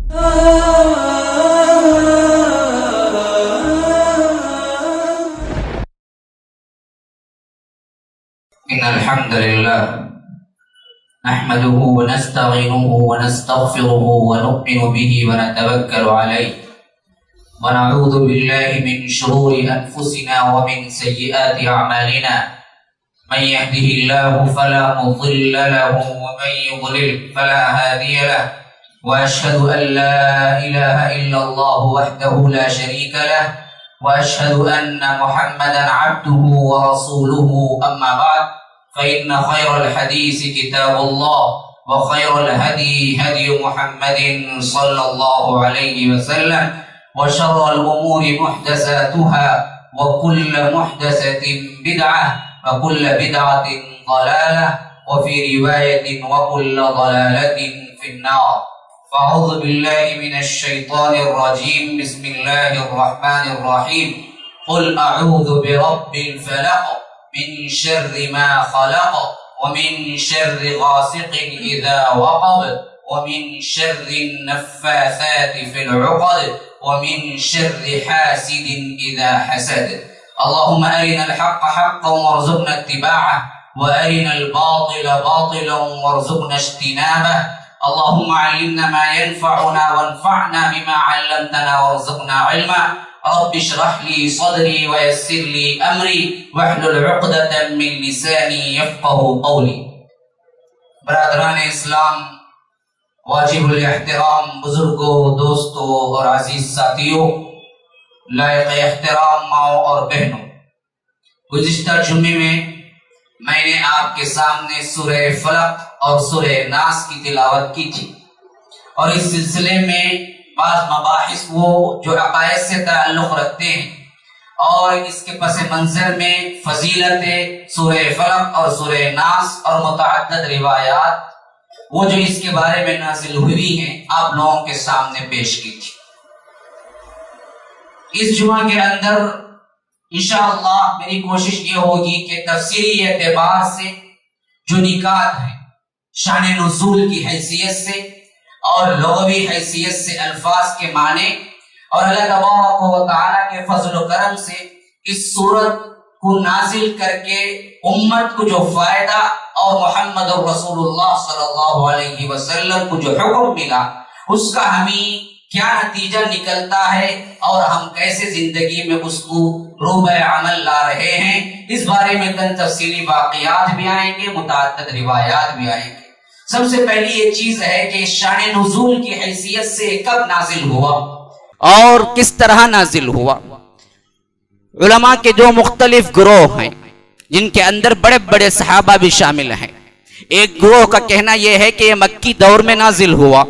इन्नल हम्दुलिल्लाह नहमदुहु व नस्तईनुहु व नस्तगफिरुहु व नु'मिनु बिही व नतवक्कलु अलैहि व नऊज़ु बिल्लाहि मिन शुरूरि अनफुसिना व मिन सय्यिआति अअमालिना मन यहदिहिल्लाहु फला मुज़िल्ल लहु व मन युज़लिल फला हादिय लहु व अशहदु अन ला इलाहा इल्लल्लाह वहदहु ला शरीका लहु व अशहदु अन्ना मुहम्मदन अब्दुहु व रसूलुहु अम्मा बाद फ़इन्न ख़ैरल हदीस किताबुल्लाह व ख़ैरल हदी हदी मुहम्मदिन सल्लल्लाहु अलैहि वसल्लम व शर्रल उमूरि मुहदसातुहा व कुल्लु मुहदसतिन बिदअह व कुल्लु बिदअतिन ज़लालह व फ़ी रिवायतिन व कुल्लु ज़लालतिन फ़िन्नार। फ़अऊज़ु बिल्लाहि मिनश शैतानिर रजीम। बिस्मिल्लाहिर रहमानिर रहीम। क़ुल अऊज़ु बिरब्बिल फ़लक़ मिन शर्रि मा ख़लक़ व मिन शर्रि गासिक़िन इज़ा वक़ब व मिन शर्रि नफ़्फ़ासाति फ़िल उक़द व मिन शर्रि हासिदिन इज़ा हसद। अल्लाहुम्मा अरिनल हक़्क़ हक़्क़न वरज़ुक़ना इत्तिबाअह व अरिनल बातिला बातिलन वरज़ुक़ना इज्तिनाबह। अल्लाहुम्मा अल्लिमना मा यनफ़अुना वन्फ़अना बिमा अल्लमतना वरज़ुक़ना इल्मा। रब्बि इश्रह ली सदरी व यस्सिर ली अमरी वहलुल उक़दतम मिन लिसानी यफ़क़हू क़ौली। बरादरान इस्लाम, वाजिबुल एहतराम बुजुर्गों, दोस्तों और अजीज साथियों, लायक एहतराम माओ और बहनों, गुज़िश्ता जुम्मे में मैंने आपके सामने सूरह फलक और सूरह नास की तिलावत की थी और इस सिलसिले में बाज़ मबाहिस वो जो अक़ायद से ताल्लुक़ रखते हैं और इसके पस मंज़र में फ़ज़ीलत सूरह फलक और सूरह नास और मुतअद्दिद रिवायात वो जो इसके बारे में नाज़िल हुई हैं आप लोगों के सामने पेश की थी। इस जुमा के अंदर इंशाअल्लाह मेरी कोशिश ये होगी कि तफसीरी एतबार से जो निकात है शान नुज़ूल की हैसियत से और लुग़वी हैसियत से अल्फाज के माने और अल्लाह तबारक व तआला के फज़ल व करम से इस सूरत को नाजिल करके उम्मत को जो फायदा और मोहम्मद रसूलुल्लाह सल्लल्लाहु अलैहि वसल्लम को जो हुक्म मिला उसका हमें क्या नतीजा निकलता है और हम कैसे जिंदगी में उसको रूबे अमल ला रहे हैं, इस बारे में तफसीली वाक़ियात भी आएंगे, मुतअद्दिद रिवायात भी आएंगे। सबसे पहली ये चीज है कि शान नुज़ूल की हैसियत से कब नाजिल हुआ और किस तरह नाजिल हुआ। उलमा के जो मुख्तलिफ ग्रोह हैं जिनके अंदर बड़े बड़े सहाबा भी शामिल हैं। एक ग्रोह का कहना यह है कि यह मक्की दौर में नाजिल हुआ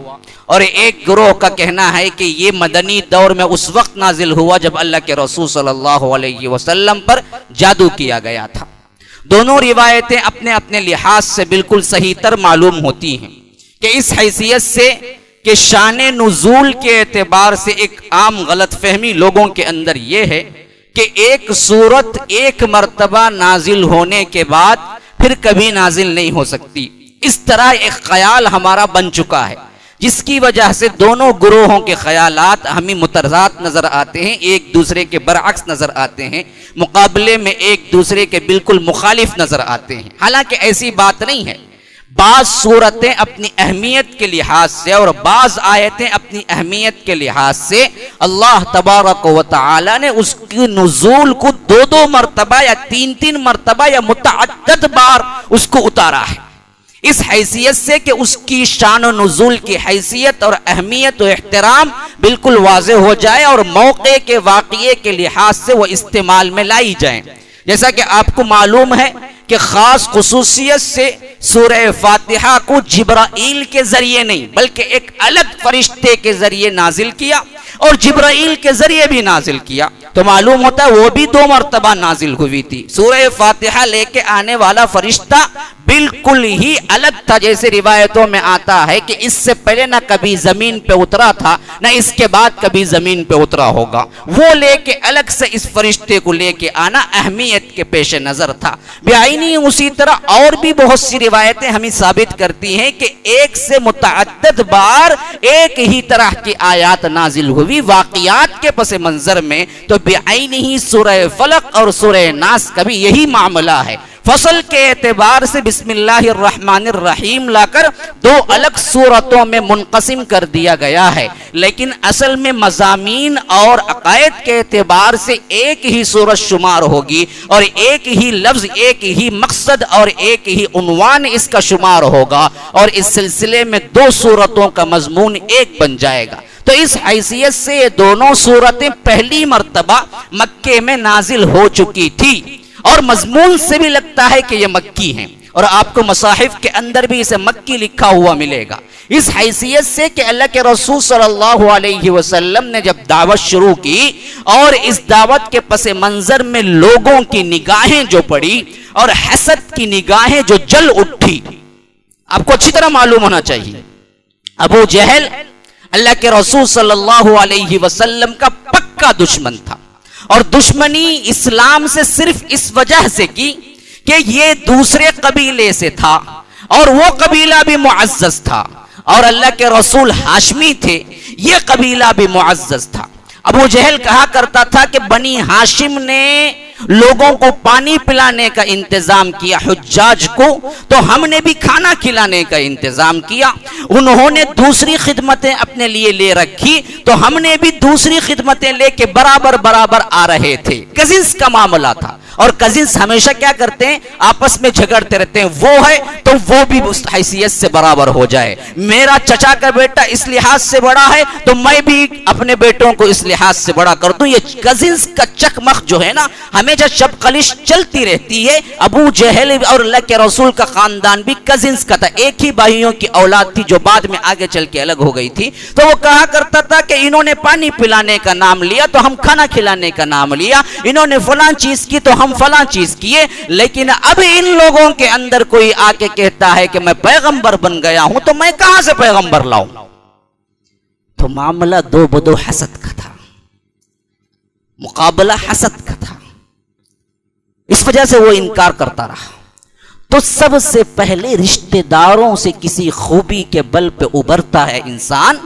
और एक ग्रोह का कहना है कि ये मदनी दौर में उस वक्त नाजिल हुआ जब अल्लाह के रसूल सल्लल्लाहु अलैहि वसल्लम पर जादू किया गया था। दोनों रिवायतें अपने अपने लिहाज से बिल्कुल सही तर मालूम होती हैं कि इस हैसियत से कि शान नुज़ूल के एतबार से एक आम गलत फहमी लोगों के अंदर यह है कि एक सूरत एक मर्तबा नाजिल होने के बाद फिर कभी नाजिल नहीं हो सकती। इस तरह एक ख्याल हमारा बन चुका है जिसकी वजह से दोनों गुरोहों के ख्यालात हमें मुतरज़ात नजर आते हैं, एक दूसरे के बरअक्स नजर आते हैं, मुकाबले में एक दूसरे के बिल्कुल मुखालिफ नजर आते हैं। हालांकि ऐसी बात नहीं है। बाज़ सूरतें अपनी अहमियत के लिहाज से और बाज़ आयतें अपनी अहमियत के लिहाज से अल्लाह तबारक व तआला ने उसकी नुज़ूल को दो दो मरतबा या तीन तीन मरतबा या मुतअद्दिद बार उसको उतारा है, इस हैसियत से कि उसकी शान और नुज़ूल की हैसियत और अहमियत और एहतराम बिल्कुल वाज़े हो जाए और मौके के वाक़ये के लिहाज से वो इस्तेमाल में लाई जाए। जैसा कि आपको मालूम है कि ख़ास खुसूसियत से सूरह फातिहा को जिब्राइल के जरिए नहीं बल्कि एक अलग फरिश्ते के जरिए नाजिल किया और जिब्राइल के जरिए भी नाजिल किया, तो मालूम होता है वो भी दो मरतबा नाजिल हुई थी। सूरह फातिहा लेके आने वाला फरिश्ता बिल्कुल ही अलग था। जैसे रिवायतों में आता है कि इससे पहले ना कभी जमीन पे उतरा था, ना इसके बाद कभी जमीन पे उतरा होगा। वो लेके अलग से इस फरिश्ते को लेके आना अहमियत के पेश नजर था। बेआईनी उसी तरह और भी बहुत सी रिवायतें हमें साबित करती हैं कि एक से मुतअद्दिद बार एक ही तरह की आयात नाजिल हुई वाक़ियात के पस मंजर में। तो बेआईनी ही सूरह फलक और सूरह नास का भी यही मामला है। फसल के एतबार से बिस्मिल्लाहिर्रहमानिर्रहीम लाकर दो अलग सूरतों में मुनक़सिम कर दिया गया है, लेकिन असल में मज़ामीन और अक़ायद के एतबार से एक ही सूरत शुमार होगी और एक ही लफ्ज़, एक ही मकसद और एक ही उन्वान इसका शुमार होगा और इस सिलसिले में दो सूरतों का मजमून एक बन जाएगा। तो इस हैसियत से ये दोनों सूरतें पहली मर्तबा मक्के में नाजिल हो चुकी थी और मजमून से भी लगता है कि ये मक्की हैं और आपको मसाहिफ के अंदर भी इसे मक्की लिखा हुआ मिलेगा। इस हैसियत से कि अल्लाह के रसूल सल्लल्लाहु अलैहि वसल्लम ने जब दावत शुरू की और इस दावत के पस मंजर में लोगों की निगाहें जो पड़ी और हसद की निगाहें जो जल उठी, आपको अच्छी तरह मालूम होना चाहिए अबू जहल अल्लाह के रसूल सल्लल्लाहु अलैहि वसल्लम का पक्का दुश्मन था और दुश्मनी इस्लाम से सिर्फ इस वजह से की कि ये दूसरे कबीले से था और वो कबीला भी मुअज़्ज़ज़ था और अल्लाह के रसूल हाशमी थे, ये कबीला भी मुअज़्ज़ज़ था। अबू जहल कहा करता था कि बनी हाशिम ने लोगों को पानी पिलाने का इंतजाम किया हुज्जाज को, तो हमने भी खाना खिलाने का इंतजाम किया। उन्होंने दूसरी खिदमतें अपने लिए ले रखी तो हमने भी दूसरी खिदमतें लेके बराबर बराबर आ रहे थे। कजिन्स का मामला था और कजिन्स हमेशा क्या करते हैं, आपस में झगड़ते रहते हैं। वो है तो वो भी उस हैसियत से बराबर हो जाए। मेरा चचा का बेटा इस लिहाज से बड़ा है तो मैं भी अपने बेटों को इस लिहाज से बड़ा कर दूं। ये कजिन्स का चकमक जो है ना, हमेशा शबकलिश चलती रहती है। अबू जहल और अल्लाह के रसूल का खानदान भी कजिन्स का था, एक ही भाइयों की औलाद थी जो बाद में आगे चल के अलग हो गई थी। तो वो कहा करता था कि इन्होंने पानी पिलाने का नाम लिया तो हम खाना खिलाने का नाम लिया, इन्होंने फलां चीज की तो हम फलां चीज किए। लेकिन अब इन लोगों के अंदर कोई आके कहता है कि मैं पैगंबर बन गया हूं तो मैं कहां से पैगंबर लाऊं। तो मामला दो बदो हसद का था, मुकाबला हसद का था, इस वजह से वो इनकार करता रहा। तो सबसे पहले रिश्तेदारों से किसी खूबी के बल पे उभरता है इंसान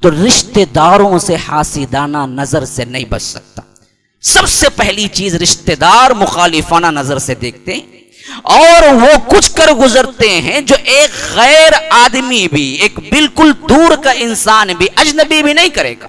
तो रिश्तेदारों से हासिदाना नजर से नहीं बच सकता। सबसे पहली चीज रिश्तेदार मुखालिफाना नजर से देखते हैं और वो कुछ कर गुजरते हैं जो एक गैर आदमी भी, एक बिल्कुल दूर का इंसान भी, अजनबी भी नहीं करेगा,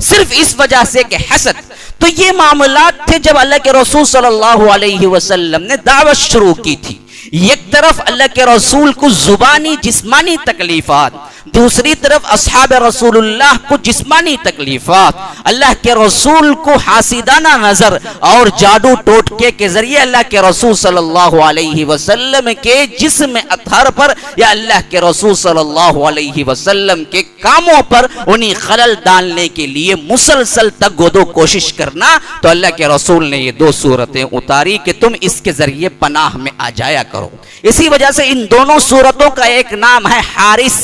सिर्फ इस वजह से कि हसद। तो ये मामलात थे जब अल्लाह के रसूल सल्लल्लाहु अलैहि वसल्लम ने दावत शुरू की थी। एक तरफ अल्लाह के रसूल को जुबानी जिस्मानी तकलीफात, दूसरी तरफ अस्हाब रसूलुल्लाह को जिस्मानी तकलीफात, अल्लाह के रसूल को हासिदाना नजर और जादू टोटके के जरिए अल्लाह के रसूल सल्लल्लाहु अलैहि वसल्लम के जिस्म अतहर पर या अल्लाह के रसूल सल्लल्लाहु अलैहि वसल्लम के कामों पर उन्हें खलल डालने के लिए मुसलसल तगदो कोशिश करना। तो अल्लाह के रसूल ने ये दो सूरतें उतारी कि तुम इसके जरिए पनाह में आ जाया करो। इसी वजह से इन दोनों सूरतों का एक नाम है हारिस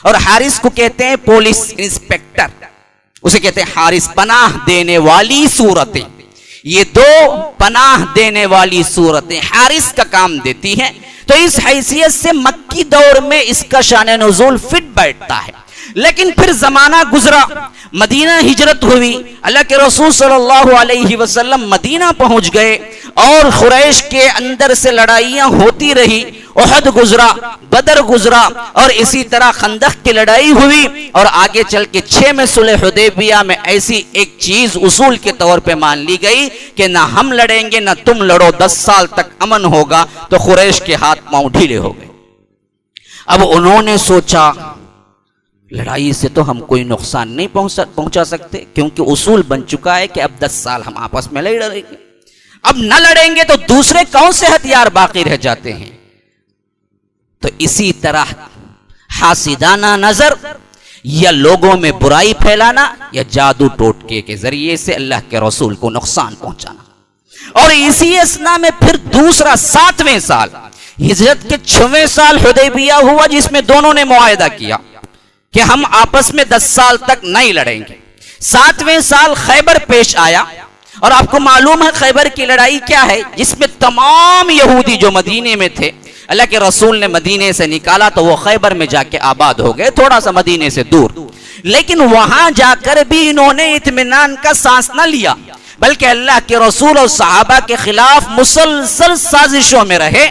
और हारिस को कहते हैं पुलिस इंस्पेक्टर, उसे कहते हैं हारिस, पनाह देने वाली सूरतें। ये दो पनाह देने वाली सूरतें हारिस का काम देती हैं। तो इस हैसियत से मक्की दौर में इसका शान नुज़ूल फिट बैठता है। लेकिन फिर जमाना गुजरा, मदीना हिजरत हुई, अल्लाह के रसूल सल्लल्लाहु अलैहि वसल्लम मदीना पहुंच गए और कुरैश के अंदर से लड़ाइयां होती रही। उहद गुजरा, बदर गुजरा और इसी तरह खंदक की लड़ाई हुई और आगे चल के 6 में सुलह हुदैबिया में ऐसी एक चीज उसूल के तौर पे मान ली गई कि ना हम लड़ेंगे ना तुम लड़ो, 10 साल तक अमन होगा। तो कुरैश के हाथ पांव ढीले हो गए। अब उन्होंने सोचा लड़ाई से तो हम कोई नुकसान नहीं पहुंचा सकते, क्योंकि उसूल बन चुका है कि अब 10 साल हम आपस में लड़ेंगे। अब न लड़ेंगे तो दूसरे कौन से हथियार बाकी रह जाते हैं। तो इसी तरह हासिदाना नजर या लोगों में बुराई फैलाना या जादू टोटके के जरिए से अल्लाह के रसूल को नुकसान पहुंचाना। और इसी असना में फिर दूसरा 7वें साल हिजरत के 6वें साल हुदैबिया हुआ, जिसमें दोनों ने मुआहदा किया कि हम आपस में 10 साल तक नहीं लड़ेंगे। 7वें साल खैबर पेश आया, और आपको मालूम है खैबर की लड़ाई क्या है, जिसमें तमाम यहूदी जो मदीने में थे, अल्लाह के रसूल ने मदीने से निकाला तो वो खैबर में जाके आबाद हो गए, थोड़ा सा मदीने से दूर। लेकिन वहां जाकर भी इन्होंने इत्मीनान का सांस न लिया, बल्कि अल्लाह के रसूल और सहाबा के खिलाफ मुसलसल साजिशों में रहे।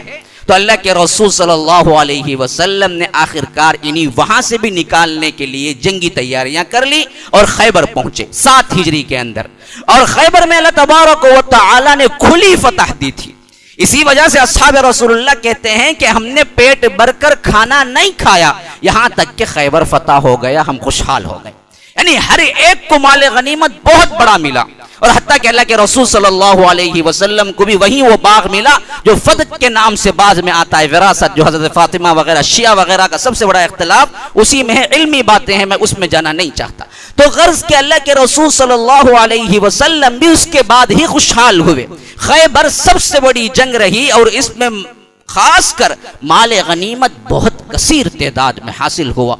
तो अल्लाह के रसूल सल्लल्लाहु अलैहि वसल्लम ने आखिरकार इन्हीं वहां से भी निकालने के लिए जंगी तैयारियां कर ली और खैबर पहुंचे 7 हिजरी के अंदर। और खैबर में अल्लाह तबारक व तआला ने खुली फतह दी थी। इसी वजह से अस्हाब रसूलुल्लाह कहते हैं कि हमने पेट भरकर खाना नहीं खाया, यहां तक कि खैबर फतह हो गया, हम खुशहाल हो गए। यानी हर एक को माल गनीमत बहुत बड़ा मिला, और हत्ता कि अल्लाह के रसूल सल्लल्लाहु अलैहि वसल्लम को भी वही वो बाग मिला जो फदक के नाम से बाद में आता है, विरासत, जो हजरत फातिमा वगैरह शिया वगैरह का सबसे बड़ा इख्तिलाफ उसी में है। इल्मी बातें हैं, मैं उसमें जाना नहीं चाहता। तो गर्ज के अल्लाह के रसूल सल्लल्लाहु अलैहि वसल्लम भी उसके बाद ही खुशहाल हुए। खैबर सबसे बड़ी जंग रही, और इसमें खासकर माल गनीमत बहुत कसीर तादाद में हासिल हुआ।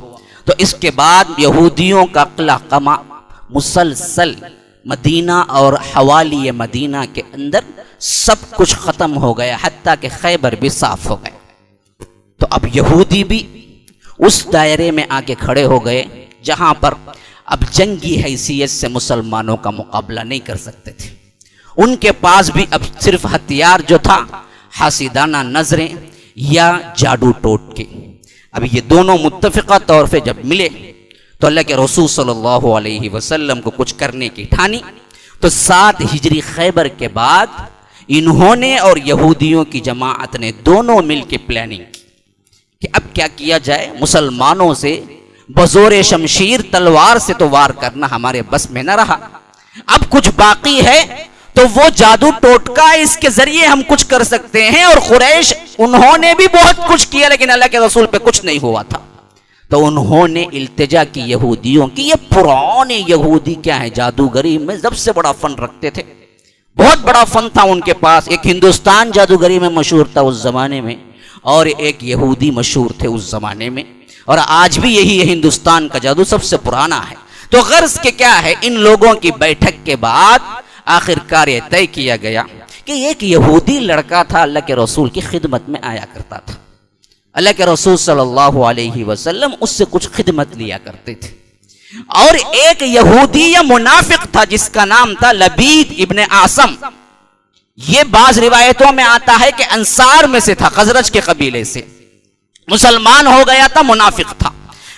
तो इसके बाद यहूदियों का क़िला कमा मुसलसल मदीना और हवाली मदीना के अंदर सब कुछ खत्म हो गया, हत्ता कि खैबर भी साफ हो गए। तो अब यहूदी भी उस दायरे में आके खड़े हो गए जहां पर अब जंगी हैसियत से मुसलमानों का मुकाबला नहीं कर सकते थे। उनके पास भी अब सिर्फ हथियार जो था हासिदाना नजरें या जादू टोटके। अब ये दोनों मुत्तफिका तौर पे जब मिले तो अल्लाह के रसूल सल्लल्लाहु अलैहि वसल्लम को कुछ करने की ठानी। तो 7 हिजरी खैबर के बाद इन्होंने और यहूदियों की जमाअत ने दोनों मिलकर प्लानिंग की कि अब क्या किया जाए। मुसलमानों से बजोरे शमशीर तलवार से तो वार करना हमारे बस में न रहा, अब कुछ बाकी है तो वो जादू टोटका, इसके जरिए हम कुछ कर सकते हैं। और कुरैश उन्होंने भी बहुत कुछ किया, लेकिन अल्लाह के रसूल पे कुछ नहीं हुआ था। तो उन्होंने इल्तिजा की यहूदियों की। ये पुराने यहूदी क्या है, जादूगरी में सबसे बड़ा फन रखते थे, बहुत बड़ा फन था उनके पास। एक हिंदुस्तान जादूगरी में मशहूर था उस जमाने में, और एक यहूदी मशहूर थे उस जमाने में, और आज भी यही है, हिंदुस्तान का जादू सबसे पुराना है। तो गर्ज के क्या है, इन लोगों की बैठक के बाद आखिरकार ये तय किया गया कि एक यहूदी लड़का था, अल्लाह के रसूल की खिदमत में आया करता था। अल्लाह के रसूल सल्लल्लाहु अलैहि वसल्लम उससे कुछ खिदमत लिया करते थे। और एक यहूदी या मुनाफिक था जिसका नाम था लबीद इब्ने आसम। ये बाज रिवायतों में आता है कि अंसार में से था, खजरज के कबीले से, मुसलमान हो गया था, मुनाफिक था।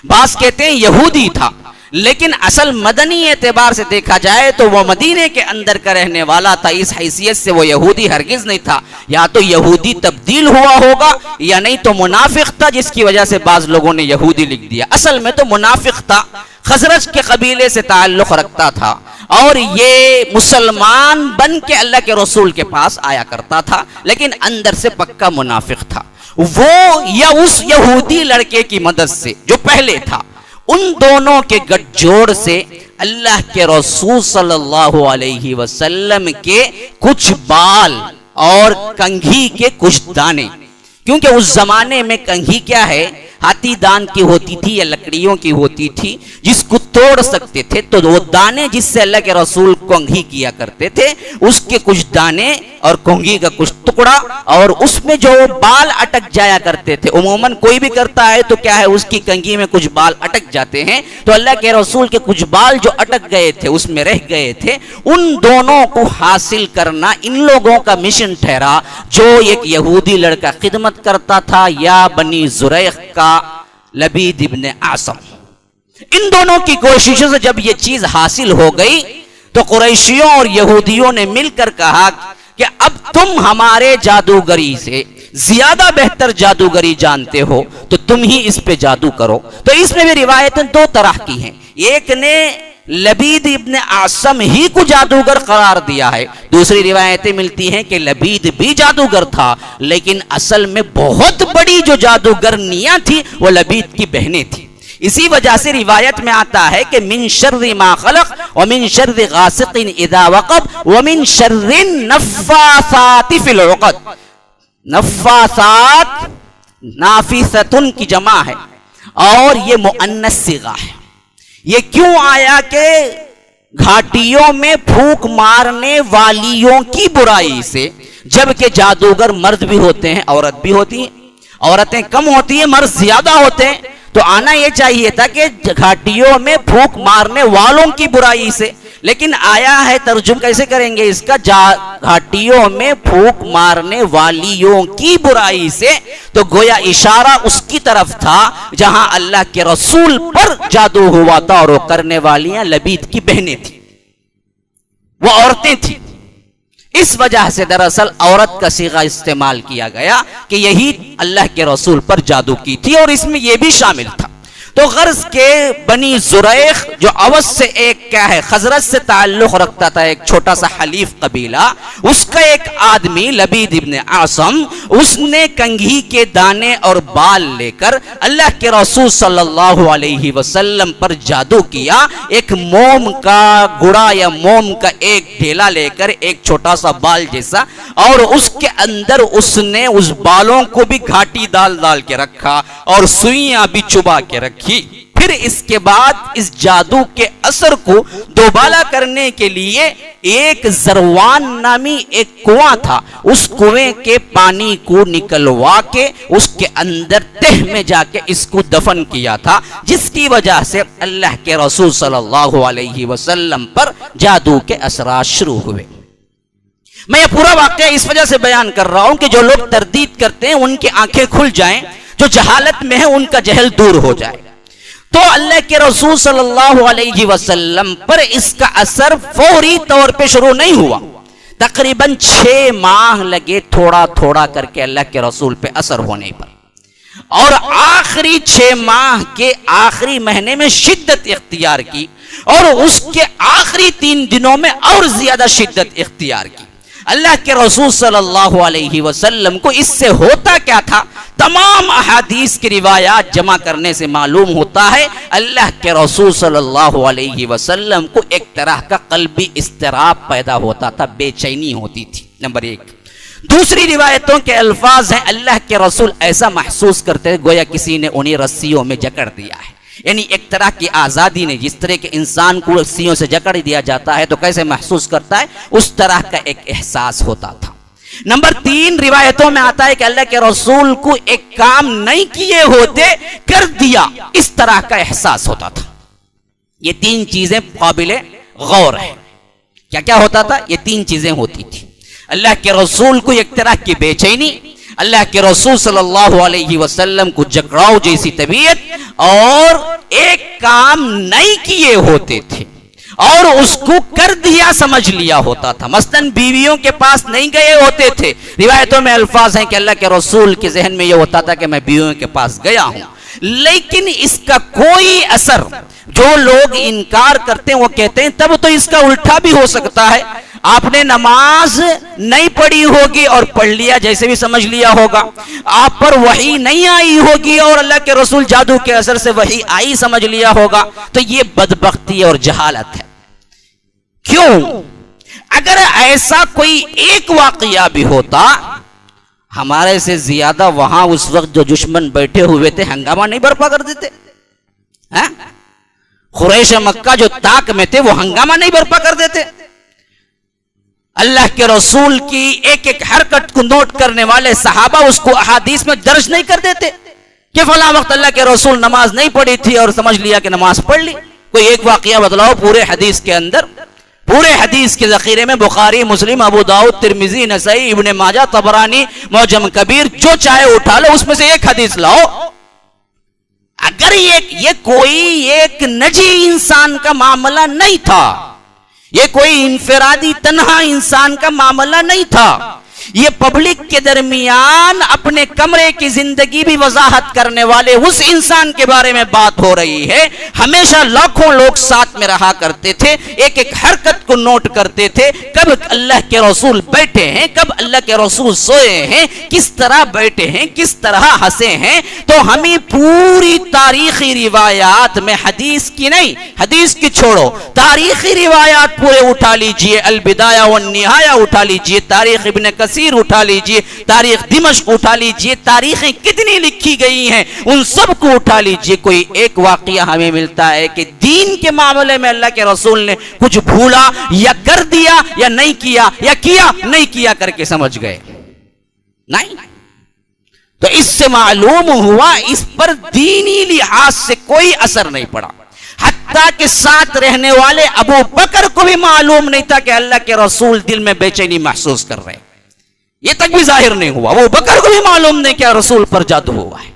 बाज कहते हैं यहूदी था, लेकिन असल मदनी एतबार से देखा जाए तो वह मदीने के अंदर का रहने वाला था। इस हैसियत से वो यहूदी हरगिज नहीं था। या तो यहूदी तब्दील हुआ होगा या नहीं तो मुनाफिक था, जिसकी वजह से बाज लोगों ने यहूदी लिख दिया। असल में तो मुनाफिक था, खजरज के कबीले से ताल्लुक रखता था, और ये मुसलमान बन के अल्लाह के रसूल के पास आया करता था, लेकिन अंदर से पक्का मुनाफिक था। वो या उस यहूदी लड़के की मदद से जो पहले था, उन दोनों के गठजोड़ से अल्लाह के रसूल सल्लल्लाहु अलैहि वसल्लम के कुछ बाल और कंघी के कुछ दाने, क्योंकि उस जमाने में कंघी क्या है, हाथी दान की होती थी या लकड़ियों की होती थी, जिसको तोड़ सकते थे। तो वो दाने जिससे अल्लाह के रसूल कंघी किया करते थे, उसके कुछ दाने और कंघी का कुछ टुकड़ा, और उसमें जो बाल अटक जाया करते थे। उमूमन कोई भी करता है तो क्या है, उसकी कंघी में कुछ बाल अटक जाते हैं। तो अल्लाह के रसूल के कुछ बाल जो अटक गए थे, उसमें रह गए थे, उन दोनों को हासिल करना इन लोगों का मिशन ठहरा। जो एक यहूदी लड़का खिदमत करता था या बनी जुरैख का लबीद इब्ने आसम, इन दोनों की कोशिशों से जब ये चीज हासिल हो गई तो कुरैशियों और यहूदियों ने मिलकर कहा कि अब तुम हमारे जादूगरी से ज्यादा बेहतर जादूगरी जानते हो, तो तुम ही इस पे जादू करो। तो इसमें भी रिवायतें 2 तरह की हैं। एक ने लबीद इब्ने आसम ही को जादूगर करार दिया है, दूसरी रिवायतें मिलती हैं कि लबीद भी जादूगर था, लेकिन असल में बहुत बड़ी जो जादूगरनियां थी वो लबीद की बहनें थी। इसी वजह से रिवायत में आता है कि मिन शर्रि मा खलक व मिन शर्रि गासिकिन इदा वक़ब व मिन शर्रि नफ़्फ़ासाति फ़िल उक़द। नफ़ासात नाफिसतुन की जमा है और ये मुअन्नस सिगा है। ये क्यों आया कि घाटियों में फूंक मारने वालियों की बुराई से, जबकि जादूगर मर्द भी होते हैं औरत भी होती हैं, औरतें कम होती हैं मर्द ज्यादा होते हैं, तो आना यह चाहिए था कि घाटियों में फूंक मारने वालों की बुराई से, लेकिन आया है तर्जुम कैसे करेंगे इसका, घाटियों में फूंक मारने वालियों की बुराई से, तो गोया इशारा उसकी तरफ था जहां अल्लाह के रसूल पर जादू हुआ था और वो करने वालियां लबीद की बहनें थी, वो औरतें थी। इस वजह से दरअसल औरत का सीगा इस्तेमाल किया गया कि यही अल्लाह के रसूल पर जादू की थी, और इसमें यह भी शामिल था। तो गर्ज के बनी जुरैख जो अवस से एक क्या है खजरत से ताल्लुक रखता था, एक छोटा सा हलीफ कबीला, उसका एक आदमी लबीद इब्न आसम, उसने कंघी के दाने और बाल लेकर अल्लाह के रसूल सल्लल्लाहु अलैहि वसल्लम पर जादू किया। एक मोम का गुड़ा या मोम का एक ढेला लेकर, एक छोटा सा बाल जैसा, और उसके अंदर उसने उस बालों को भी घाटी डाल डाल के रखा और सुइयां भी चुबा के रखी। फिर इसके बाद इस जादू के असर को दोबारा करने के लिए एक जरवान नामी एक कुआं था, उस कुएं के पानी को निकलवा के उसके अंदर तह में जाके इसको दफन किया था, जिसकी वजह से अल्लाह के रसूल सल्लल्लाहु अलैहि वसल्लम पर जादू के असरात शुरू हुए। मैं ये पूरा वाकया इस वजह से बयान कर रहा हूं कि जो लोग तरदीद करते हैं उनकी आंखें खुल जाएं, जो जहालत में है उनका जहल दूर हो जाए। तो अल्लाह के रसूल सल्लल्लाहु अलैहि वसल्लम पर इसका असर फौरी तौर पे शुरू नहीं हुआ, तकरीबन 6 माह लगे थोड़ा थोड़ा करके अल्लाह के रसूल पे असर होने पर, और आखिरी 6 माह के आखिरी महीने में शिद्दत इख्तियार की, और उसके आखिरी 3 दिनों में और ज्यादा शिद्दत इख्तियार की। अल्लाह के रसूल सल्लल्लाहु अलैहि वसल्लम को इससे होता क्या था, तमाम अहादीस की रिवायात जमा करने से मालूम होता है अल्लाह के रसूल सल्लल्लाहु अलैहि वसल्लम को एक तरह का कल्बी इस्तिराब पैदा होता था, बेचैनी होती थी, नंबर 1। दूसरी रिवायतों के अल्फाज हैं, अल्लाह के रसूल ऐसा महसूस करते गोया किसी ने उन्हें रस्सियों में जकड़ दिया है, यानी एक तरह की आजादी ने, जिस तरह के इंसान को रस्सियों से जकड़ दिया जाता है तो कैसे महसूस करता है, उस तरह का एक एहसास होता था। नंबर 3 रिवायतों में आता है कि अल्लाह के रसूल को एक काम नहीं किए होते कर दिया, इस तरह का एहसास होता था। ये 3 चीजें काबिले गौर है। क्या क्या होता था, ये 3 चीजें होती थी। अल्लाह के रसूल को एक तरह की बेचैनी, अल्लाह के रसूल सल्लल्लाहु अलैहि वसल्लम को जकड़ाव जैसी तबीयत, और एक काम नहीं किए होते थे और उसको कर दिया समझ लिया होता था। मसलन बीवियों के पास नहीं गए होते थे, रिवायतों में अल्फाज हैं कि अल्लाह के रसूल के जहन में यह होता था कि मैं बीवियों के पास गया हूं, लेकिन इसका कोई असर, जो लोग इनकार करते हैं वो कहते हैं तब तो इसका उल्टा भी हो सकता है, आपने नमाज नहीं पढ़ी होगी और पढ़ लिया जैसे भी समझ लिया होगा, आप पर वही नहीं आई होगी और अल्लाह के रसूल जादू के असर से वही आई समझ लिया होगा, तो ये बदबख्ती और जहालत है। क्यों? अगर ऐसा कोई एक वाकया भी होता, हमारे से ज्यादा वहां उस वक्त जो दुश्मन बैठे हुए थे हंगामा नहीं बर्पा कर देते हैं? कुरैश मक्का जो ताक में थे वो हंगामा नहीं बर्पा कर देते? अल्लाह के रसूल की एक एक हरकत को नोट करने वाले सहाबा उसको अहादीस में दर्ज नहीं कर देते कि फला वक्त अल्लाह के रसूल नमाज नहीं पढ़ी थी और समझ लिया कि नमाज पढ़ ली? कोई एक वाकया बतलाओ पूरे हदीस के अंदर, पूरे हदीस के जखीरे में, बुखारी, मुस्लिम, अबू दाऊद, तिरमिजी, नसई, इब्ने माजा, तबरानी, मौजम कबीर, जो चाहे उठा लो, उसमें से एक हदीस लाओ। अगर ये कोई एक निजी इंसान का मामला नहीं था, ये कोई इनफरादी तन्हा इंसान का मामला नहीं था, ये पब्लिक के दरमियान अपने कमरे की जिंदगी भी वजाहत करने वाले उस इंसान के बारे में बात हो रही है। हमेशा लाखों लोग साथ में रहा करते थे, एक एक हरकत को नोट करते थे, कब अल्लाह के रसूल बैठे हैं, कब अल्लाह के रसूल सोए हैं, किस तरह बैठे हैं, किस तरह हंसे हैं। तो हमें पूरी तारीखी रिवायात में, हदीस की नहीं, हदीस की छोड़ो, तारीखी रिवायात पूरे उठा लीजिए, अल बिदाया व निहाया उठा लीजिए, तारीख इब्न कसीर उठा लीजिए, तारीख दिमश्क उठा लीजिए, तारीखें कितनी लिखी गई हैं उन सब को उठा लीजिए। कोई एक वाकया हमें मिलता है कि दीन के मामले में अल्लाह के रसूल ने कुछ भूला या कर दिया या नहीं किया, या किया नहीं किया करके समझ गए, नहीं। तो इससे मालूम हुआ इस पर दीनी लिहाज से कोई असर नहीं पड़ा। हत्ता के साथ रहने वाले अबू बकर को भी मालूम नहीं था कि अल्लाह के रसूल दिल में बेचैनी महसूस कर रहे हैं, ये तक भी जाहिर नहीं हुआ। अबू बकर को भी मालूम नहीं कि रसूल पर जादू हुआ है।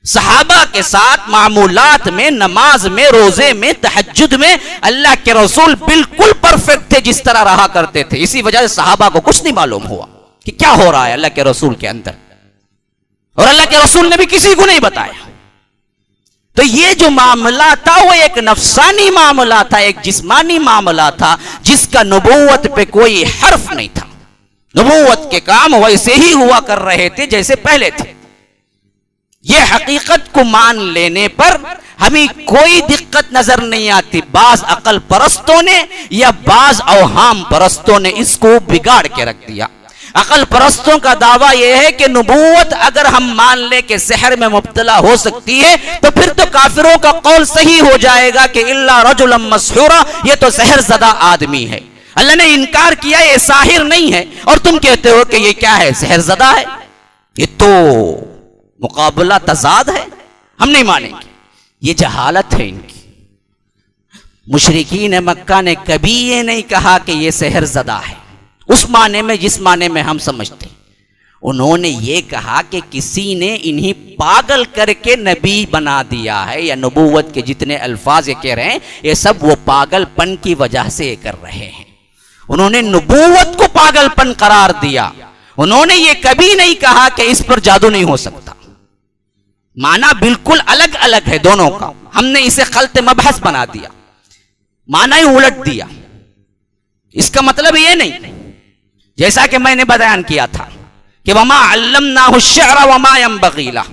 सहाबा के साथ मामूलात में, नमाज में, रोजे में, तहज्जुद में अल्लाह के रसूल बिल्कुल परफेक्ट थे, जिस तरह रहा करते थे। इसी वजह से सहाबा को कुछ नहीं मालूम हुआ कि क्या हो रहा है अल्लाह के रसूल के अंदर, और अल्लाह के रसूल ने भी किसी को नहीं बताया। तो ये जो मामला था वो एक नफसानी मामला था, एक जिस्मानी मामला था, जिसका नबूवत पे कोई हर्फ नहीं था। नबूवत के काम वैसे ही हुआ कर रहे थे जैसे पहले थे। ये हकीकत को मान लेने पर हमें कोई दिक्कत नजर नहीं आती। बाज अकल परस्तों ने या बाज अवहाम परस्तों ने इसको बिगाड़ के रख दिया। अकल परस्तों का दावा यह है कि नबूवत अगर हम मान ले कि सहर में मुब्तला हो सकती है, तो फिर तो काफिरों का कौल सही हो जाएगा कि इल्ला रजुलम मसहूरा, ये तो सहर ज़दा आदमी है। अल्लाह ने इनकार किया ये साहिर नहीं है, और तुम कहते हो कि ये क्या है, सहर ज़दा है। ये तो मुकाबला तजाद है, हम नहीं मानेंगे। ये जहालत है इनकी। मुशरिकीन मक्का ने कभी ये नहीं कहा कि ये सहर ज़दा है उस माने में जिस माने में हम समझते। उन्होंने ये कहा कि किसी ने इन्हीं पागल करके नबी बना दिया है, या नबूवत के जितने अल्फाज ये कह रहे हैं ये सब वो पागलपन की वजह से ये कर रहे हैं। उन्होंने नबूवत को पागलपन करार दिया। उन्होंने ये कभी नहीं कहा कि इस पर जादू नहीं हो सकता। माना बिल्कुल अलग अलग है दोनों का। हमने इसे खल्त मबहस बना दिया, माना ही उलट दिया। इसका मतलब ये नहीं, जैसा कि मैंने बयान किया था कि वमा अल्लमनाहु शिअरा वमा यंबगी लह,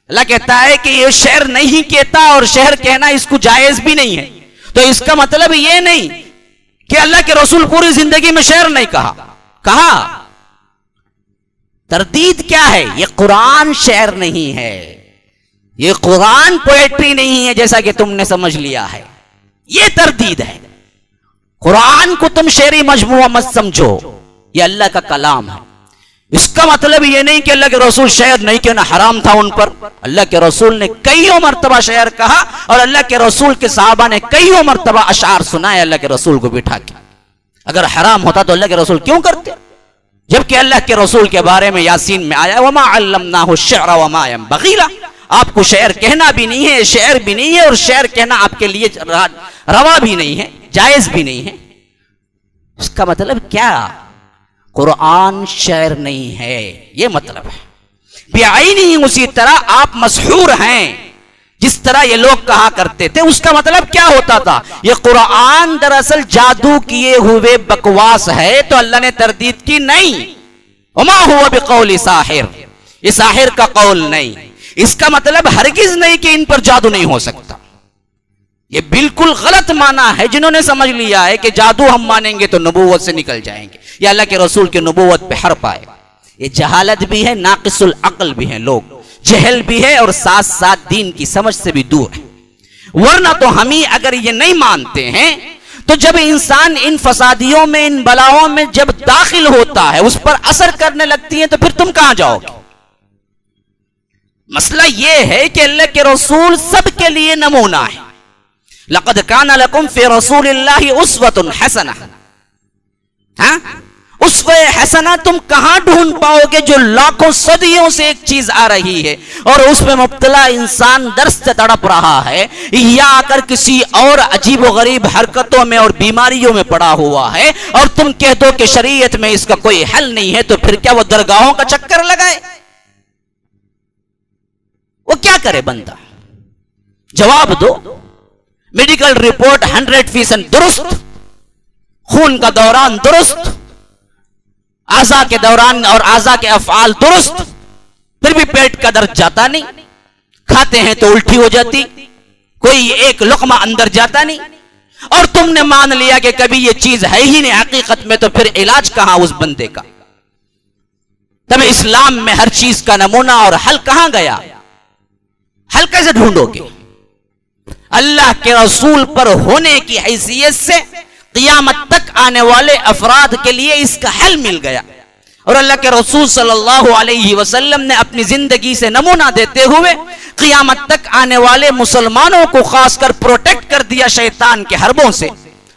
अल्लाह कहता है कि ये शेर नहीं कहता और शेर कहना इसको जायज भी नहीं है। तो इसका मतलब ये नहीं कि अल्लाह के रसूल पूरी जिंदगी में शेर नहीं कहा। तरदीद क्या है? ये कुरान शेर नहीं है, ये कुरान पोएट्री नहीं है जैसा कि तुमने समझ लिया है। ये तरदीद है। कुरान को तुम शेरी मजमुआ मत समझो, ये अल्लाह का कलाम है। इसका मतलब ये नहीं कि अल्लाह के रसूल शेर नहीं कहना हराम था उन पर। अल्लाह के रसूल ने कईयों मर्तबा शेर कहा, और अल्लाह के रसूल के सहाबा ने कईयों मर्तबा अशार सुनाए अल्लाह के रसूल को बिठा के। अगर हराम होता तो अल्लाह के रसूल क्यों करते? जबकि अल्लाह के रसूल के बारे में यासीन में आया वमा अल्लमनाहु शिअरा वमा यंबगी लह, आपको शेर कहना भी नहीं है, शेर भी नहीं है, और शेर कहना आपके लिए रवा भी नहीं है, जायज भी नहीं है। इसका मतलब क्या? कुरान शेर नहीं है, ये मतलब है। बेआईनी उसी तरह आप मशहूर हैं जिस तरह ये लोग कहा करते थे। उसका मतलब क्या होता था? ये कुरान दरअसल जादू किए हुए बकवास है, तो अल्लाह ने तरदीद की नहीं। वमा हुवा बिकौली साहिर, ये साहिर का कौल नहीं। इसका मतलब हरगिज नहीं कि इन पर जादू नहीं हो सकता। ये बिल्कुल गलत माना है जिन्होंने समझ लिया है कि जादू हम मानेंगे तो नबूवत से निकल जाएंगे, या अल्लाह के रसूल के नबूवत पे हर्फ आए। ये जहालत भी है, नाकिसुल अक्ल भी है, लोग जहल भी है, और साथ साथ दीन की समझ से भी दूर है। वरना तो हम ही अगर ये नहीं मानते हैं तो जब इंसान इन फसादियों में, इन बलाओं में जब दाखिल होता है, उस पर असर करने लगती है, तो फिर तुम कहां जाओगे? मसला यह है कि अल्लाह के रसूल सबके लिए नमूना है। लक़द काना लकुम फी रसूलिल्लाहि उस्वतुन हसना। उस्वे हसना तुम कहां ढूंढ पाओगे जो लाखों सदियों से एक चीज आ रही है और उसमें मुब्तला इंसान दर्द से तड़प रहा है, या आकर किसी और अजीब व गरीब हरकतों में और बीमारियों में पड़ा हुआ है, और तुम कह दो कि शरीयत में इसका कोई हल नहीं है, तो फिर क्या वो दरगाहों का चक्कर लगाए? वो क्या करे बंदा? जवाब दो। मेडिकल रिपोर्ट 100% दुरुस्त, खून का दौरान दुरुस्त, आज़ा के दौरान और आज़ा के अफ़आल दुरुस्त, फिर भी पेट का दर्द जाता नहीं, खाते हैं तो उल्टी हो जाती, कोई एक लुक़मा अंदर जाता नहीं, और तुमने मान लिया कि कभी ये चीज है ही नहीं हकीकत में, तो फिर इलाज कहां उस बंदे का? तब इस्लाम में हर चीज का नमूना और हल कहां गया? हल कैसे ढूंढोगे? अल्लाह के रसूल पर होने की हैसियत से क़यामत तक आने वाले अफराद के लिए इसका हल मिल गया। और अल्लाह के रसूल सल्लल्लाहु अलैहि वसल्लम ने अपनी जिंदगी से नमूना देते हुए क़यामत तक आने वाले मुसलमानों को खासकर प्रोटेक्ट कर दिया शैतान के हरबों से,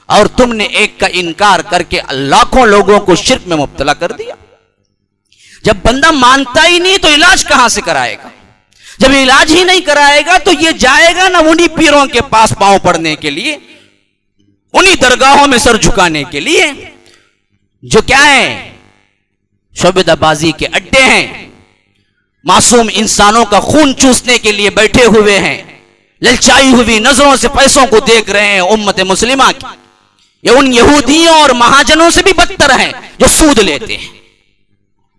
और तुमने एक का इनकार करके लाखों लोगों को शिर्क में मुब्तला कर दिया। जब बंदा मानता ही नहीं तो इलाज कहां से कराएगा? जब इलाज ही नहीं कराएगा तो ये जाएगा ना उन्हीं पीरों के पास पांव पड़ने के लिए, उन्हीं दरगाहों में सर झुकाने के लिए, जो क्या है, शोबेदाबाजी के अड्डे हैं, मासूम इंसानों का खून चूसने के लिए बैठे हुए हैं, ललचाई हुई नजरों से पैसों को देख रहे हैं उम्मत मुस्लिमा की। ये उन यहूदियों और महाजनों से भी बदतर हैं जो सूद लेते हैं,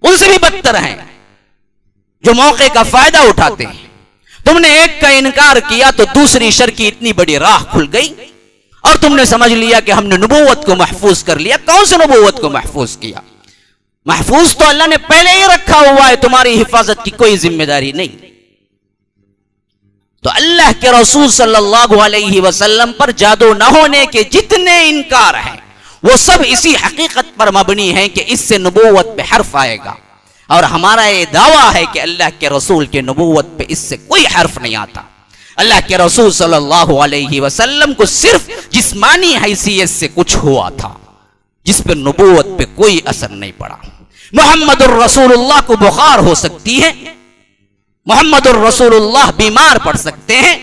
उनसे भी बदतर हैं जो मौके का फायदा उठाते हैं। तुमने एक का इनकार किया तो दूसरी शर की इतनी बड़ी राह खुल गई, और तुमने समझ लिया कि हमने नबूवत को महफूज कर लिया। कौन से नबूवत को महफूज किया? महफूज तो अल्लाह ने पहले ही रखा हुआ है, तुम्हारी हिफाजत की कोई जिम्मेदारी नहीं। तो अल्लाह के रसूल सल्लल्लाहु अलैहि वसल्लम पर जादू न होने के जितने इनकार हैं वो सब इसी हकीकत पर मबनी है कि इससे नबूवत पे हर्फ आएगा, और हमारा ये दावा है कि अल्लाह के रसूल के नबूवत पे इससे कोई हर्फ नहीं आता। अल्लाह के रसूल सल्लल्लाहु अलैहि वसल्लम को सिर्फ जिस्मानी हैसियत से कुछ हुआ था, जिस पर नबूवत पे कोई असर नहीं पड़ा। मुहम्मदुर रसूलुल्लाह को बुखार हो सकती है, मुहम्मदुर रसूलुल्लाह बीमार पड़ सकते हैं,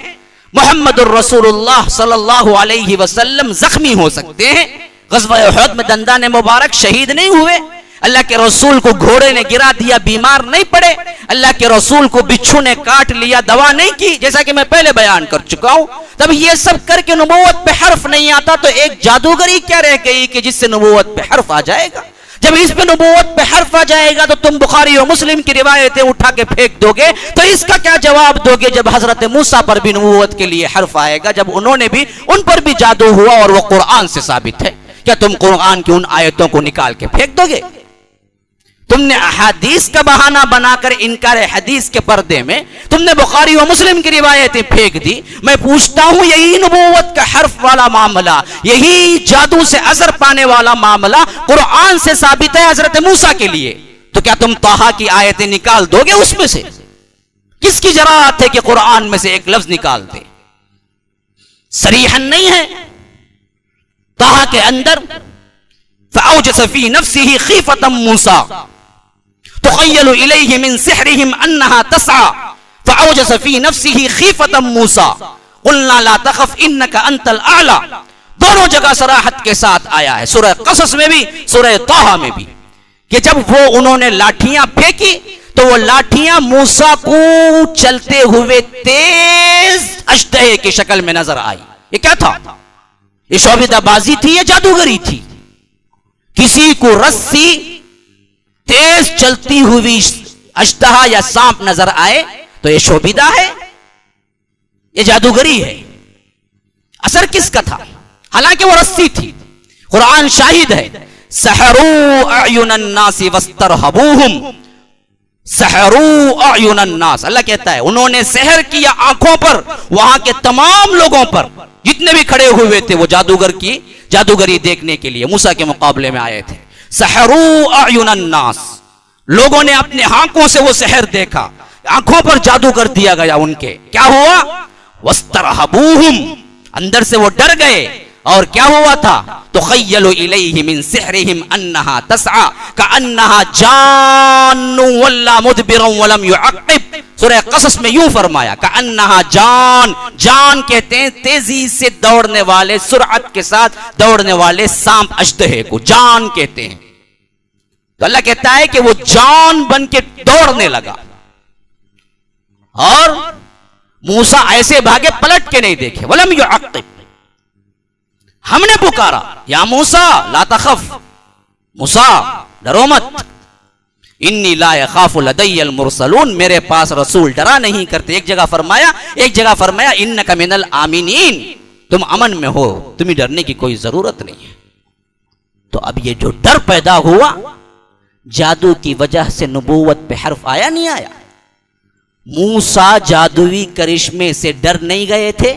मुहम्मदुर रसूलुल्लाह सल्लल्लाहु अलैहि वसल्लम जख्मी हो सकते हैं। ग़ज़वा उहद में दंदाने मुबारक शहीद नहीं हुए, अल्लाह के रसूल को घोड़े ने गिरा दिया, बीमार नहीं पड़े, अल्लाह के रसूल को बिच्छू ने काट लिया, दवा नहीं की, जैसा कि मैं पहले बयान कर चुका हूं। तब ये सब करके नबूवत पे हर्फ नहीं आता, तो एक जादूगरी क्या रह गई कि जिससे नबूवत पे हर्फ आ जाएगा? जब इस पे नबूवत पे हर्फ आ जाएगा तो तुम बुखारी और मुस्लिम की रिवायतें उठा के फेंक दोगे, तो इसका क्या जवाब दोगे जब हजरत मूसा पर भी नबूवत के लिए हर्फ आएगा, जब उन्होंने भी, उन पर भी जादू हुआ और वो कुरान से साबित है? क्या तुम कुरान की उन आयतों को निकाल के फेंक दोगे? तुमने अहादीस का बहाना बनाकर इनकार हदीस के पर्दे में तुमने बुखारी और मुस्लिम की रिवायतें फेंक दी। मैं पूछता हूं, यही नबूवत का हर्फ वाला मामला, यही जादू से असर पाने वाला मामला कुरान से साबित है हजरत मूसा के लिए, तो क्या तुम ताहा की आयतें निकाल दोगे उसमें से? किसकी जराअत है कि कुरान में से एक लफ्ज निकाल दे? सरीहन नहीं है। ताहा के अंदर फ़अौजस फ़ी नफ़्सिही ख़ीफ़तम मूसा तुख़य्यलु इलैहि मिन सिहरिहिम अन्नहा तस्आ फ़अौजस फ़ी नफ़्सिही ख़ीफ़तम मूसा क़ुलना ला तख़फ़ इन्नका अंतल आला। दोनों जगह सराहत के साथ आया है, सूरह क़सस में भी, सूरह ताहा में भी, कि जब वो उन्होंने लाठियां फेंकी तो वो लाठियां मूसा को चलते हुए तेज अश्तहे की शक्ल में नजर आई। ये क्या था? ये शोभिदाबाजी थी या जादूगरी थी? किसी को रस्सी तेज चलती हुई अश्तहा या सांप नजर आए तो ये शोभिदा है, ये जादूगरी है। असर किसका था? हालांकि वो रस्सी थी। कुरान शाहिद है, सहरू अयुनन नास वस्तरहबूहुम, सहरू अयुनन नास, अल्लाह कहता है उन्होंने सहर किया आंखों पर, वहां के तमाम लोगों पर, जितने भी खड़े हुए थे वो जादूगर की जादूगरी देखने के लिए मूसा के मुकाबले में आए थे। सहरू अयुनन नास, लोगों ने अपने आंखों से वो सहर देखा, आंखों पर जादू कर दिया गया उनके। क्या हुआ? वस्तरहबूहुम, अंदर से वो डर गए, और क्या हुआ था? तुख़य्यलु इलैहि मिन सिहरिहिम अन्नहा तस्आ कअन्नहा जान्नु वल्ला मुदबिरन वलम युअक़्क़िब। सूरह क़सस में यूं फरमाया, कअन्नहा जान, जान कहते हैं तेजी से दौड़ने वाले, सुरअत के साथ दौड़ने वाले सांप अश्तहे को जान कहते हैं। तो अल्लाह कहता है कि वो जान बन के दौड़ने लगा, और मूसा ऐसे भागे पलट के नहीं देखे। वलम युअक़्क़िब, हमने पुकारा, या मूसा ला तख़फ़, मूसा डरो मत, इन्नी ला यखाफु लदय्यल मुरसलून, मेरे पास रसूल डरा नहीं करते। एक जगह फरमाया इन्नका मिनल आमिनीन, तुम अमन में हो, तुम्हें डरने की कोई जरूरत नहीं है। तो अब ये जो डर पैदा हुआ जादू की वजह से, नबूवत पे हर्फ आया नहीं आया? मूसा जादुई करिश्मे से डर नहीं गए थे?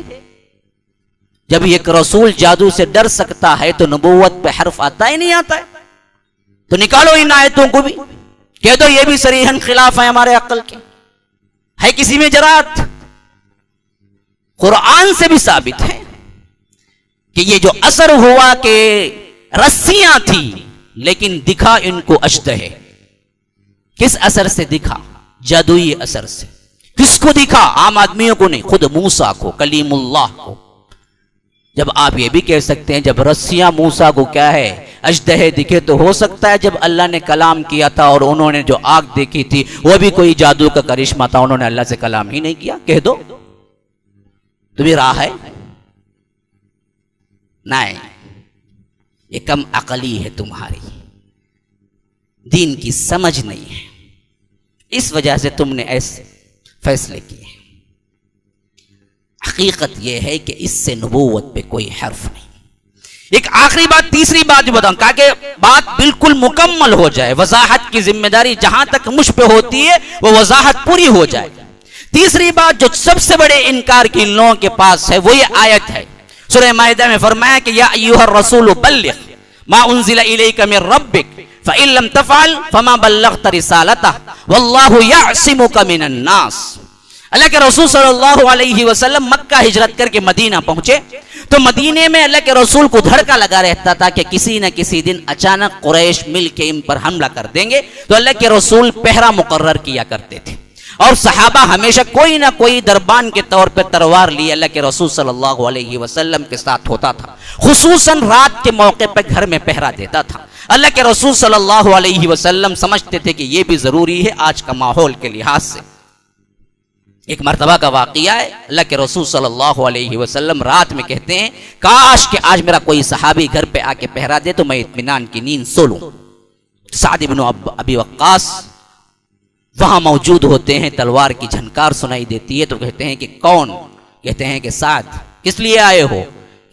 जब एक रसूल जादू से डर सकता है तो नबूवत पे हर्फ आता ही नहीं आता है? तो निकालो इन आयतों को भी, कह दो ये भी सरीहन खिलाफ है हमारे अक्ल के। है किसी में जरात? कुरान से भी साबित है कि ये जो असर हुआ कि रस्सियां थी लेकिन दिखा इनको अश्द है। किस असर से दिखा? जादुई असर से। किसको दिखा? आम आदमियों को नहीं, खुद मूसा को, कलीमुल्लाह को। जब आप ये भी कह सकते हैं जब रस्सियां मूसा को क्या है अजदहे दिखे, तो हो सकता है जब अल्लाह ने कलाम किया था और उन्होंने जो आग देखी थी वो भी कोई जादू का करिश्मा था, उन्होंने अल्लाह से कलाम ही नहीं किया। कह दो, तुम्हें राह है? नहीं, ये कम अकली है तुम्हारी, दीन की समझ नहीं है, इस वजह से तुमने ऐसे फैसले किए। हकीकत यह है कि इससे नबूवत पे कोई हर्फ नहीं। एक आखिरी बात, तीसरी बात जो बताऊं ताकि बात बिल्कुल मुकम्मल हो जाए, वजाहत की जिम्मेदारी जहां तक मुझ पे होती है वो वजाहत पूरी हो जाए। तीसरी बात जो सबसे बड़े इनकार की इन लोगों के पास है वो ये आयत है। सूरह माइदा में फरमाया कि या अय्युहर रसूल बल्लिग मा उन्ज़िला इलैका मिर रब्बिक फ़इन लम तफ़अल फमा बल्लग़्ता रिसालतहु वल्लाहु यअसिमुका मिनन नास। अल्लाह के रसूल सल्लल्लाहु अलैहि वसल्लम मक्का हिजरत करके मदीना पहुंचे तो मदीने में अल्लाह के रसूल को धड़का लगा रहता था कि किसी न किसी दिन अचानक कुरैश मिल के इन पर हमला कर देंगे। तो अल्लाह के रसूल पहरा मुकर्रर किया करते थे और सहाबा हमेशा कोई ना कोई दरबान के तौर पर तलवार लिए अल्लाह के रसूल सल्लल्लाहु अलैहि वसल्लम के साथ होता था। खुसूसन रात के मौके पर घर में पहरा देता था। अल्लाह के रसूल सल्लल्लाहु अलैहि वसल्लम समझते थे कि यह भी जरूरी है आज का माहौल के लिहाज से। एक मर्तबा का वाक़िया है, अल्लाह के रसूल सल्लल्लाहु अलैहि वसल्लम रात में कहते हैं काश कि आज मेरा कोई सहाबी घर पे आके पहरा दे तो मैं इत्मीनान की नींद सो लूं। साद इब्न अबी वक्कास वहां मौजूद होते हैं, तलवार की झनकार सुनाई देती है तो कहते हैं कि कौन? कहते हैं कि साद, किस लिए आए हो?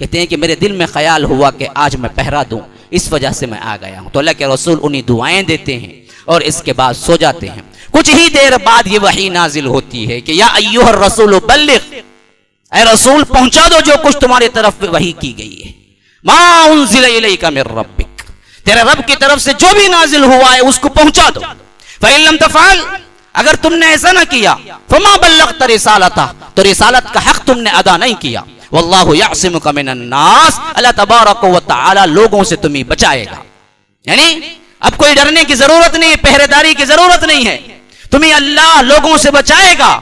कहते हैं कि मेरे दिल में ख्याल हुआ कि आज मैं पहरा दूं, इस वजह से मैं आ गया हूं। तो अल्लाह के रसूल उन्हें दुआएं देते हैं और इसके बाद सो जाते हैं। कुछ ही देर बाद ये वही नाजिल होती है कि या अय्युहर रसूल बल्लिग, ऐ रसूल पहुंचा दो जो कुछ तुम्हारी तरफ वही की गई है। मा उन्ज़िला इलैका मिर रब्बिक, तेरे रब की तरफ से जो भी नाजिल हुआ है उसको पहुंचा दो। फ़इन लम तफ़अल, अगर तुमने ऐसा ना किया फमा बल्लग़्ता रिसालतहु, तो रिसालत का हक तुमने अदा नहीं किया। वल्लाहु यअसिमुका मिनन नास, अल्लाह तबारक व तआला लोगों से तुम्हें बचाएगा। यानी अब कोई डरने की जरूरत नहीं है, पहरेदारी की जरूरत नहीं है, तुम्हें अल्लाह लोगों से बचाएगा।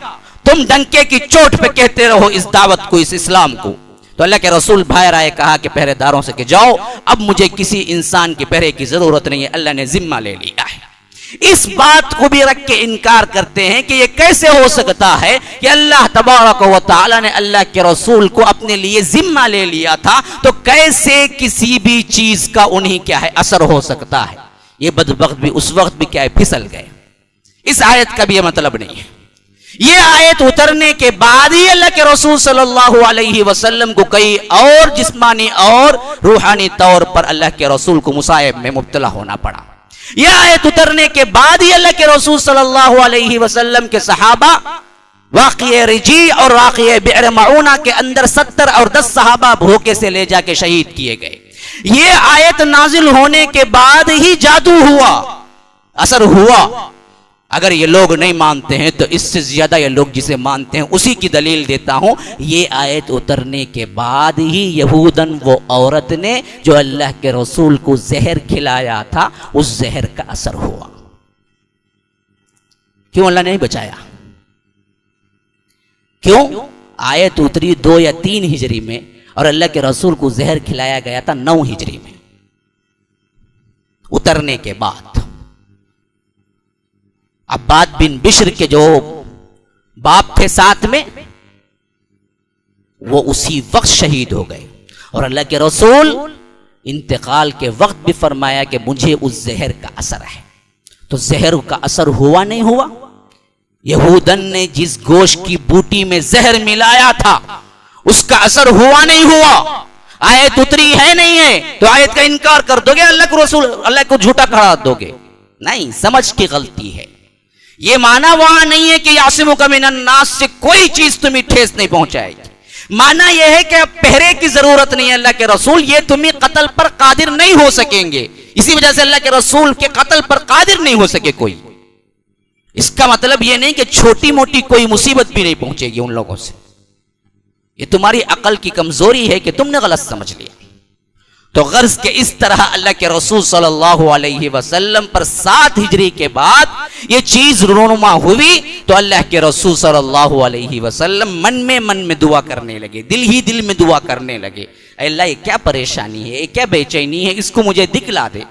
तुम डंके की चोट पे कहते रहो इस दावत को, इस इस्लाम को। तो अल्लाह के रसूल बाहर आए, कहा कि पहरेदारों से कि जाओ, अब मुझे किसी इंसान के पहरे की जरूरत नहीं है, अल्लाह ने जिम्मा ले लिया है। इस बात को भी रख के इनकार करते हैं कि ये कैसे हो सकता है कि अल्लाह तबारक व तआला ने अल्लाह के रसूल को अपने लिए जिम्मा ले लिया था, तो कैसे किसी भी चीज का उन्हीं क्या है असर हो सकता है। ये बदबख्त भी उस वक्त भी क्या है फिसल गए। इस आयत का भी ये मतलब नहीं है। ये आयत उतरने के बाद ही अल्लाह के रसूल सल्लल्लाहु अलैहि वसल्लम को कई और जिस्मानी और रूहानी तौर पर अल्लाह के रसूल को मुसाइब में मुब्तला होना पड़ा। यह आयत उतरने के बाद ही अल्लाह के रसूल सल्लल्लाहु अलैहि वसल्लम के सहाबा वाक़िए रिजी और वाक़िए बि'r मऊना के अंदर 70 और 10 सहाबा भूखे से ले जाके शहीद किए गए। ये आयत नाजिल होने के बाद ही जादू हुआ, असर हुआ। अगर ये लोग नहीं मानते हैं तो इससे ज्यादा ये लोग जिसे मानते हैं उसी की दलील देता हूं। ये आयत उतरने के बाद ही यहूदन वो औरत ने जो अल्लाह के रसूल को जहर खिलाया था उस जहर का असर हुआ। क्यों अल्लाह ने नहीं बचाया? क्यों? आयत उतरी 2 या 3 हिजरी में और अल्लाह के रसूल को जहर खिलाया गया था 9 हिजरी में। उतरने के बाद अब्बाद बिन बिश्र के जो बाप थे साथ में, वो उसी वक्त शहीद हो गए और अल्लाह के रसूल इंतकाल के वक्त भी फरमाया कि मुझे उस जहर का असर है। तो जहर का असर हुआ नहीं हुआ? यहूदन ने जिस गोश्त की बूटी में जहर मिलाया था उसका असर हुआ नहीं हुआ? आयत उतरी है नहीं है तो आयत का इनकार कर दोगे? अल्लाह को रसूल अल्लाह को झूठा खड़ा दोगे? नहीं, समझ की गलती है। ये माना वहां नहीं है कि यासिमुका मिनन्नास से कोई चीज तुम्हें ठेस नहीं पहुंचाएगी। माना यह है कि अब पहरे की जरूरत नहीं है अल्लाह के रसूल, ये तुम्हें कत्ल पर कादिर नहीं हो सकेंगे, इसी वजह से अल्लाह के रसूल के कत्ल पर कादिर नहीं हो सके कोई। इसका मतलब यह नहीं कि छोटी मोटी कोई मुसीबत भी नहीं पहुंचेगी उन लोगों से। ये तुम्हारी अकल की कमजोरी है कि तुमने गलत समझ लिया। तो गर्ज के इस तरह अल्लाह के रसूल सल्लल्लाहु अलैहि वसल्लम पर 7 हिजरी के बाद ये चीज रूनुमा हुई तो अल्लाह के रसूल सल्लल्लाहु अलैहि वसल्लम मन में दुआ करने लगे, दिल ही दिल में दुआ करने लगे, अल्लाह ये क्या परेशानी है, ये क्या बेचैनी है, इसको मुझे दिखला दे,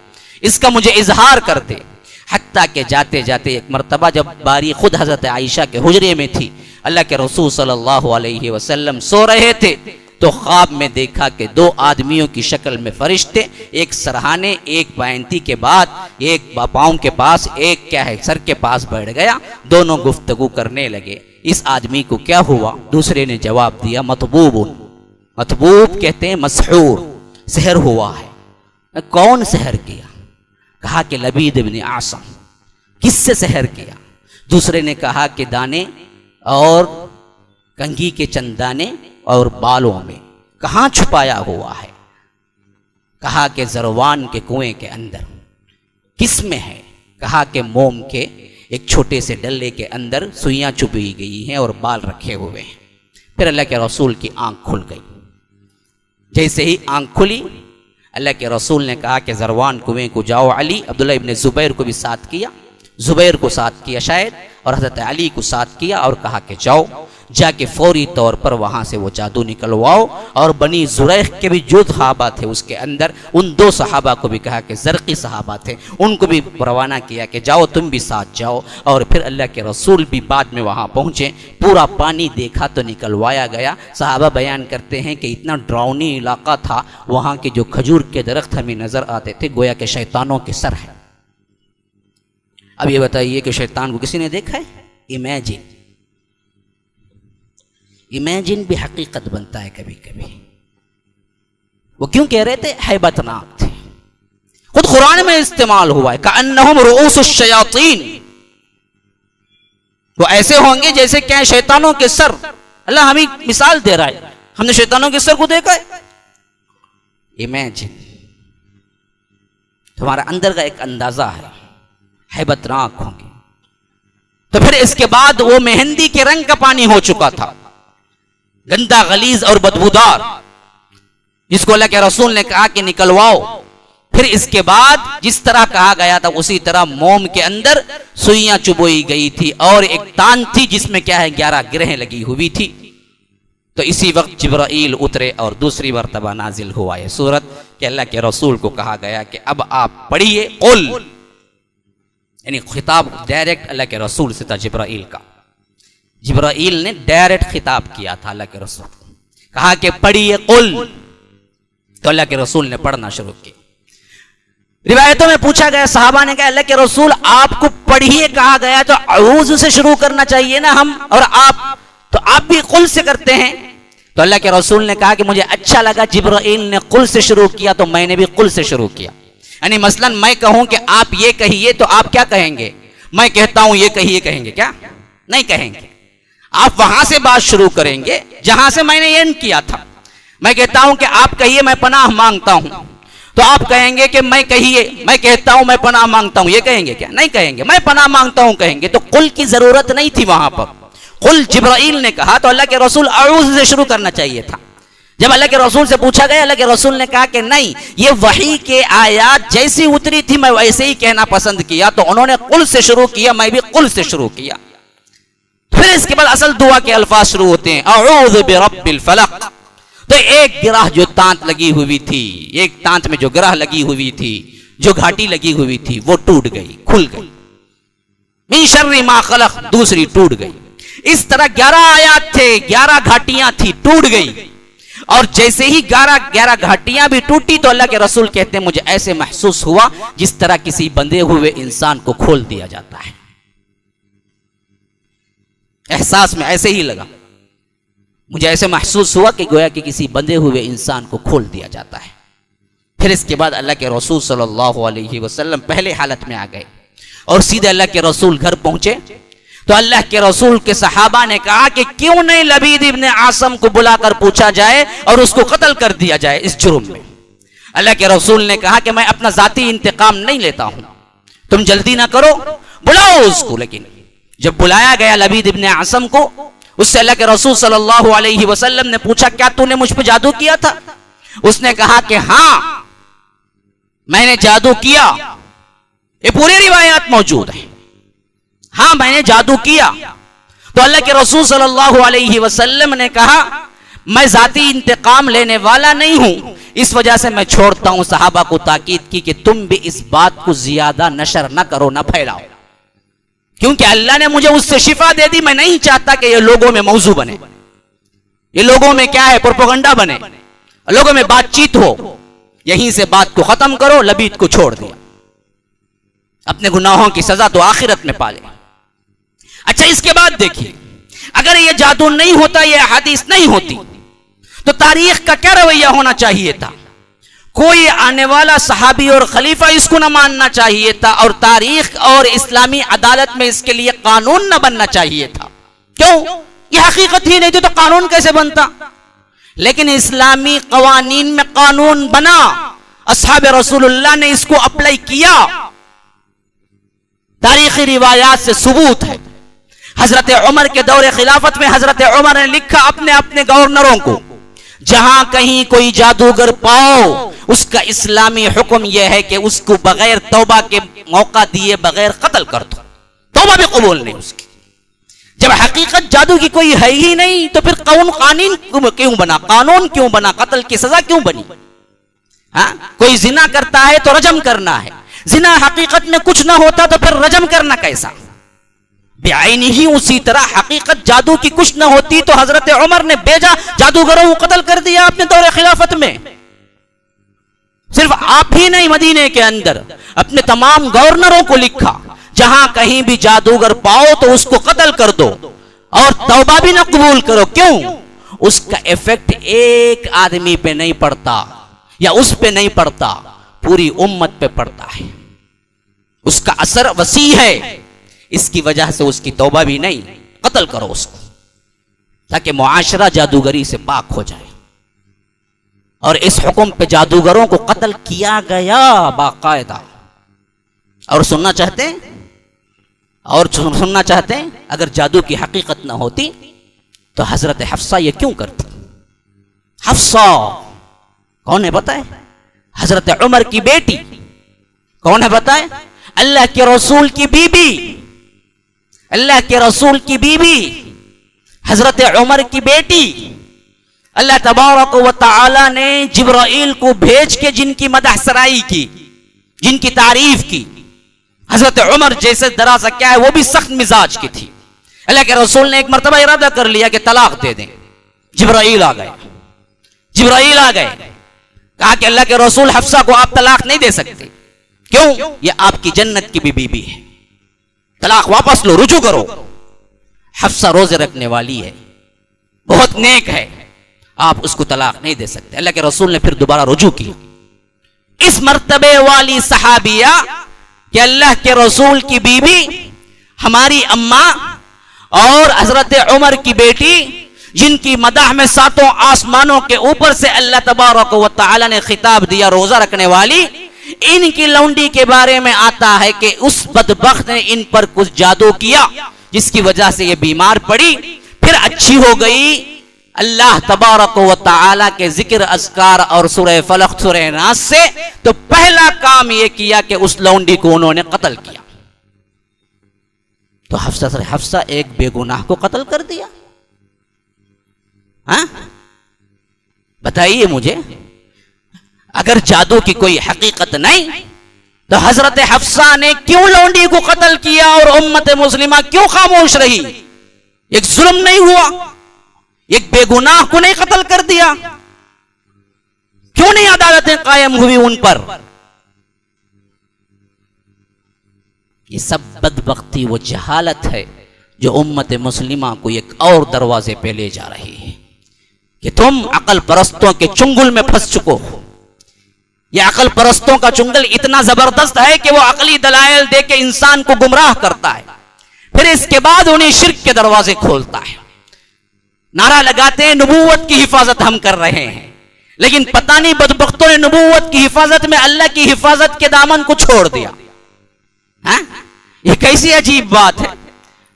इसका मुझे इजहार कर दे। हत्ता के जाते जाते एक मरतबा जब बारी खुद हजरत आयशा के हुजरे में थी, अल्लाह के रसूल सल्लल्लाहु अलैहि वसल्लम सो रहे थे तो ख्वाब में देखा कि 2 आदमियों की शक्ल में फरिश्ते, एक सरहाने एक पैंती के बाद एक पाँव के पास एक क्या है सर के पास बैठ गया, दोनों गुफ्तगू करने लगे। इस आदमी को क्या हुआ? दूसरे ने जवाब दिया मतबूबुन, मतबूब कहते हैं मसहूर, सहर हुआ है। कौन सहर किया? कहा कि लबीद इब्न आसम। किससे सहर किया? दूसरे ने कहा कि दाने और कंघी के चंद दाने और बालों में। कहां छुपाया हुआ है? कहा कि जरवान के कुएं के अंदर। किस में है? कहा कि मोम के एक छोटे से डल्ले के अंदर सुइयां छुपी गई हैं और बाल रखे हुए हैं। फिर अल्लाह के रसूल की आंख खुल गई। जैसे ही आंख खुली अल्लाह के रसूल ने कहा कि जरवान कुएं को जाओ अली, अब्दुल्ला इब्न जुबैर को भी साथ किया, जुबैर को साथ किया शायद, और हज़रत अली को साथ किया और कहा कि जाओ जाके फौरी तौर पर वहां से वो जादू निकलवाओ। और बनी जुरैख के भी जो सहाबा थे उसके अंदर उन 2 सहाबा को भी कहा कि जरकी सहाबा थे, उनको भी रवाना किया कि जाओ तुम भी साथ जाओ। और फिर अल्लाह के रसूल भी बाद में वहां पहुंचे, पूरा पानी देखा तो निकलवाया गया। सहाबा बयान करते हैं कि इतना डरावनी इलाका था, वहां के जो खजूर के दरख्त हमें नजर आते थे गोया के शैतानों के सर है। अब ये बताइए कि शैतान को किसी ने देखा है? इमेजिन भी हकीकत बनता है कभी कभी। वो क्यों कह रहे थे? हैबतनाक थे। खुद कुरान में इस्तेमाल हुआ है कअन्नहुम रुऊसुश शयातीन, वो ऐसे होंगे जैसे क्या शैतानों के सर। अल्लाह हमें मिसाल दे रहा है, हमने शैतानों के सर को देखा है। इमेजिन, तुम्हारा अंदर का एक अंदाजा है, हैबतनाक होंगे। तो फिर इसके बाद वो मेहंदी के रंग का पानी हो चुका था, गंदा गलीज और बदबूदार, जिसको अल्लाह के रसूल ने कहा कि निकलवाओ। फिर इसके बाद जिस तरह कहा गया था उसी तरह मोम के अंदर सुइयां चुबोई गई थी और एक तान थी जिसमें क्या है 11 गिरहें लगी हुई थी। तो इसी वक्त जिब्राइल उतरे और दूसरी मर्तबा नाजिल हुआ ये सूरत कि अल्लाह के रसूल को कहा गया कि अब आप पढ़िए कुल, यानी खिताब डायरेक्ट अल्लाह के रसूल से था जिब्राइल का। जिब्राइल ने डायरेक्ट खिताब किया था अल्लाह के रसूल को, कहा कि पढ़िए कुल, तो अल्लाह के रसूल ने पढ़ना शुरू किया। रिवायतों में पूछा गया, सहाबा ने कहा अल्लाह के रसूल आपको पढ़िए कहा गया तो अऊज़ से शुरू करना चाहिए ना हम, और आप भी कुल से करते हैं। तो अल्लाह के रसूल ने कहा कि मुझे अच्छा लगा जिब्राइल ने कुल से शुरू किया तो मैंने भी कुल से शुरू किया। यानी मसलन मैं कहूं कि आप ये कहिए तो आप क्या कहेंगे? मैं कहता हूं ये कहिए, कहेंगे क्या? नहीं कहेंगे। आप वहां से बात शुरू करेंगे जहां से मैंने एंड किया था। मैं कहता हूं कि आप कहिए मैं पनाह मांगता हूं, तो आप कहेंगे कि मैं कहता हूं मैं पनाह मांगता हूं, ये कहेंगे क्या? नहीं कहेंगे। मैं पनाह मांगता हूं कहेंगे। तो कुल की जरूरत नहीं थी वहां पर। कुल जिब्राइल ने कहा तो अल्लाह के रसूल अऊज़ से शुरू करना चाहिए था। जब अल्लाह के रसूल से पूछा गया, अल्लाह के रसूल ने कहा कि नहीं, ये वही के आयात जैसी उतरी थी मैं वैसे ही कहना पसंद किया, तो उन्होंने कुल से शुरू किया, मैं भी कुल से शुरू किया। फिर इसके बाद असल दुआ के अल्फाज शुरू होते हैं, अऊज़ु बिरब्बिल फलक। तो एक गिरह जो तांत लगी हुई थी, एक तांत में जो गिरह लगी हुई थी, जो घाटी लगी हुई थी, वो टूट गई, खुल गई। मिन शर्रि मा खलक, दूसरी टूट गई। इस तरह 11 आयात थे, 11 घाटियां थी, टूट गई। और जैसे ही 11 घाटियां भी टूटी तो अल्लाह के रसूल कहते हैं मुझे ऐसे महसूस हुआ जिस तरह किसी बंधे हुए इंसान को खोल दिया जाता है। एहसास में ऐसे ही लगा, मुझे ऐसे महसूस हुआ कि गोया कि किसी बंधे हुए इंसान को खोल दिया जाता है। फिर इसके बाद अल्लाह के रसूल सल्लल्लाहु अलैहि वसल्लम पहले हालत में आ गए और सीधे अल्लाह के रसूल घर पहुंचे तो अल्लाह के रसूल के सहाबा ने कहा कि क्यों नहीं लबीद इब्ने आसम को बुलाकर पूछा जाए और उसको कत्ल कर दिया जाए इस जुर्म में। अल्लाह के रसूल ने कहा कि मैं अपना जाती इंतकाम नहीं लेता हूं, तुम जल्दी ना करो, बुलाओ उसको। लेकिन जब बुलाया गया लबीद इब्ने आसम को, उससे अल्लाह के रसूल सल्लल्लाहु अलैहि वसल्लम ने पूछा क्या तूने मुझ पर जादू किया था? उसने कहा कि हां मैंने जादू किया, ये पूरी रिवायत मौजूद है, हां मैंने जादू किया। तो अल्लाह के रसूल सल्लल्लाहु अलैहि वसल्लम ने कहा मैं जाती इंतकाम लेने वाला नहीं हूं, इस वजह से मैं छोड़ता हूं। सहाबा को ताकीद की कि तुम भी इस बात को ज्यादा नशर ना करो, ना फैलाओ, क्योंकि अल्लाह ने मुझे उससे शिफा दे दी। मैं नहीं चाहता कि ये लोगों में मौजू बने, ये लोगों में क्या है प्रोपेगेंडा बने, लोगों में बातचीत हो। यहीं से बात को खत्म करो। लबीद को छोड़ दिया, अपने गुनाहों की सजा तो आखिरत में पाले। अच्छा इसके बाद देखिए, अगर ये जादू नहीं होता, ये हदीस नहीं होती, तो तारीख का क्या रवैया होना चाहिए था? कोई आने वाला सहाबी और खलीफा इसको ना मानना चाहिए था और तारीख और इस्लामी अदालत में इसके लिए कानून ना बनना चाहिए था। क्यों? ये हकीकत ही नहीं थी तो कानून कैसे बनता? लेकिन इस्लामी कवानीन में कानून बना, अस्हाब रसूलुल्लाह ने इसको अप्लाई किया, तारीखी रिवायात से सबूत है। हजरत उमर के दौरे खिलाफत में हजरत उमर ने लिखा अपने अपने गवर्नरों को, जहां कहीं कोई जादूगर पाओ उसका इस्लामी हुक्म यह है कि उसको बगैर तौबा के मौका दिए बगैर कत्ल कर दो, तौबा भी कबूल नहीं उसकी। जब हकीकत जादू की कोई है ही नहीं तो फिर कानून क्यों बना, कानून क्यों बना, कत्ल की सजा क्यों बनी? हाँ, कोई जिना करता है तो रजम करना है, जिना हकीकत में कुछ ना होता तो फिर रजम करना कैसा? बेआईनी ही उसी तरह हकीकत जादू की कुछ ना होती तो हजरत उमर ने बेजा जादूगरों को कत्ल कर दिया अपने दौरे खिलाफत में। सिर्फ आप ही नहीं, मदीने के अंदर अपने तमाम गवर्नरों को लिखा जहां कहीं भी जादूगर पाओ तो उसको कत्ल कर दो और तौबा भी ना कबूल करो। क्यों? उसका इफेक्ट एक आदमी पे नहीं पड़ता या उस पे नहीं पड़ता, पूरी उम्मत पे पड़ता है, उसका असर वसी है। इसकी वजह से उसकी तौबा भी नहीं, कत्ल करो उसको, ताकि मुआशरा जादूगरी से पाक हो जाए। और इस हुक्म पे जादूगरों को कत्ल किया गया बाकायदा। और सुनना चाहते हैं, और सुनना चाहते हैं, अगर जादू की हकीकत ना होती तो हजरत हफ्सा ये क्यों करती? हफ्सा कौन है पता है? हजरत उमर की बेटी। कौन है पता है? अल्लाह के रसूल की बीबी, अल्लाह के रसूल की बीबी हजरत उमर की बेटी। अल्लाह तबारक व तआला ने जिब्राइल को भेज के जिनकी मदह सराई की, जिनकी तारीफ की, हजरत उमर जैसे दरासा क्या है वो भी सख्त मिजाज की थी। अल्लाह के रसूल ने एक मरतबा इरादा कर लिया कि तलाक दे दें। जिब्राइल आ गए, जिब्राइल आ गए, कहा कि अल्लाह के रसूल हफ्सा को आप तलाक नहीं दे सकते। क्यों? ये आपकी जन्नत की भी बीबी है, तलाक वापस लो, रुजू करो। हफ्सा रोजे रखने वाली है, बहुत नेक है, आप उसको तलाक नहीं दे सकते। अल्लाह के रसूल ने फिर दोबारा रुजू किया। इस मर्तबे वाली सहाबिया कि अल्लाह के रसूल की बीबी, हमारी अम्मा और हजरत उमर की बेटी, जिनकी मदाह में सातों आसमानों के ऊपर से अल्लाह तबारक व तआला ने खिताब दिया रोजा रखने वाली, इनकी लौंडी के बारे में आता है कि उस बदबख्त ने इन पर कुछ जादू किया जिसकी वजह से ये बीमार पड़ी, फिर अच्छी हो गई अल्लाह तबारक व तआला के जिक्र अस्कार और सूरह फलक सूरह नास से। तो पहला काम ये किया कि उस लौंडी को उन्होंने कत्ल किया। तो हफ्सा एक बेगुनाह को कत्ल कर दिया। हाँ, बताइए मुझे, अगर जादू की कोई हकीकत नहीं तो हजरत हफ्सा ने क्यों लौंडी को कत्ल किया और उम्मत मुस्लिमा क्यों खामोश रही? एक जुल्म नहीं हुआ? एक बेगुनाह को नहीं कत्ल कर दिया? क्यों नहीं अदालतें कायम हुई उन पर? ये सब बदबख्ती व जहालत है जो उम्मत मुस्लिमा को एक और दरवाजे पे ले जा रही है कि तुम अकल परस्तों के चुंगल में फंस चुको हो। यह अकल परस्तों का चुंगल इतना जबरदस्त है कि वो अकली दलाइल दे के इंसान को गुमराह करता है, फिर इसके बाद उन्हें शिर्क के दरवाजे खोलता है। नारा लगाते हैं नबूवत की हिफाजत हम कर रहे हैं, लेकिन पता नहीं बदबख्तों ने नबूवत की हिफाजत में अल्लाह की हिफाजत के दामन को छोड़ दिया। हाँ? ये कैसी अजीब बात है।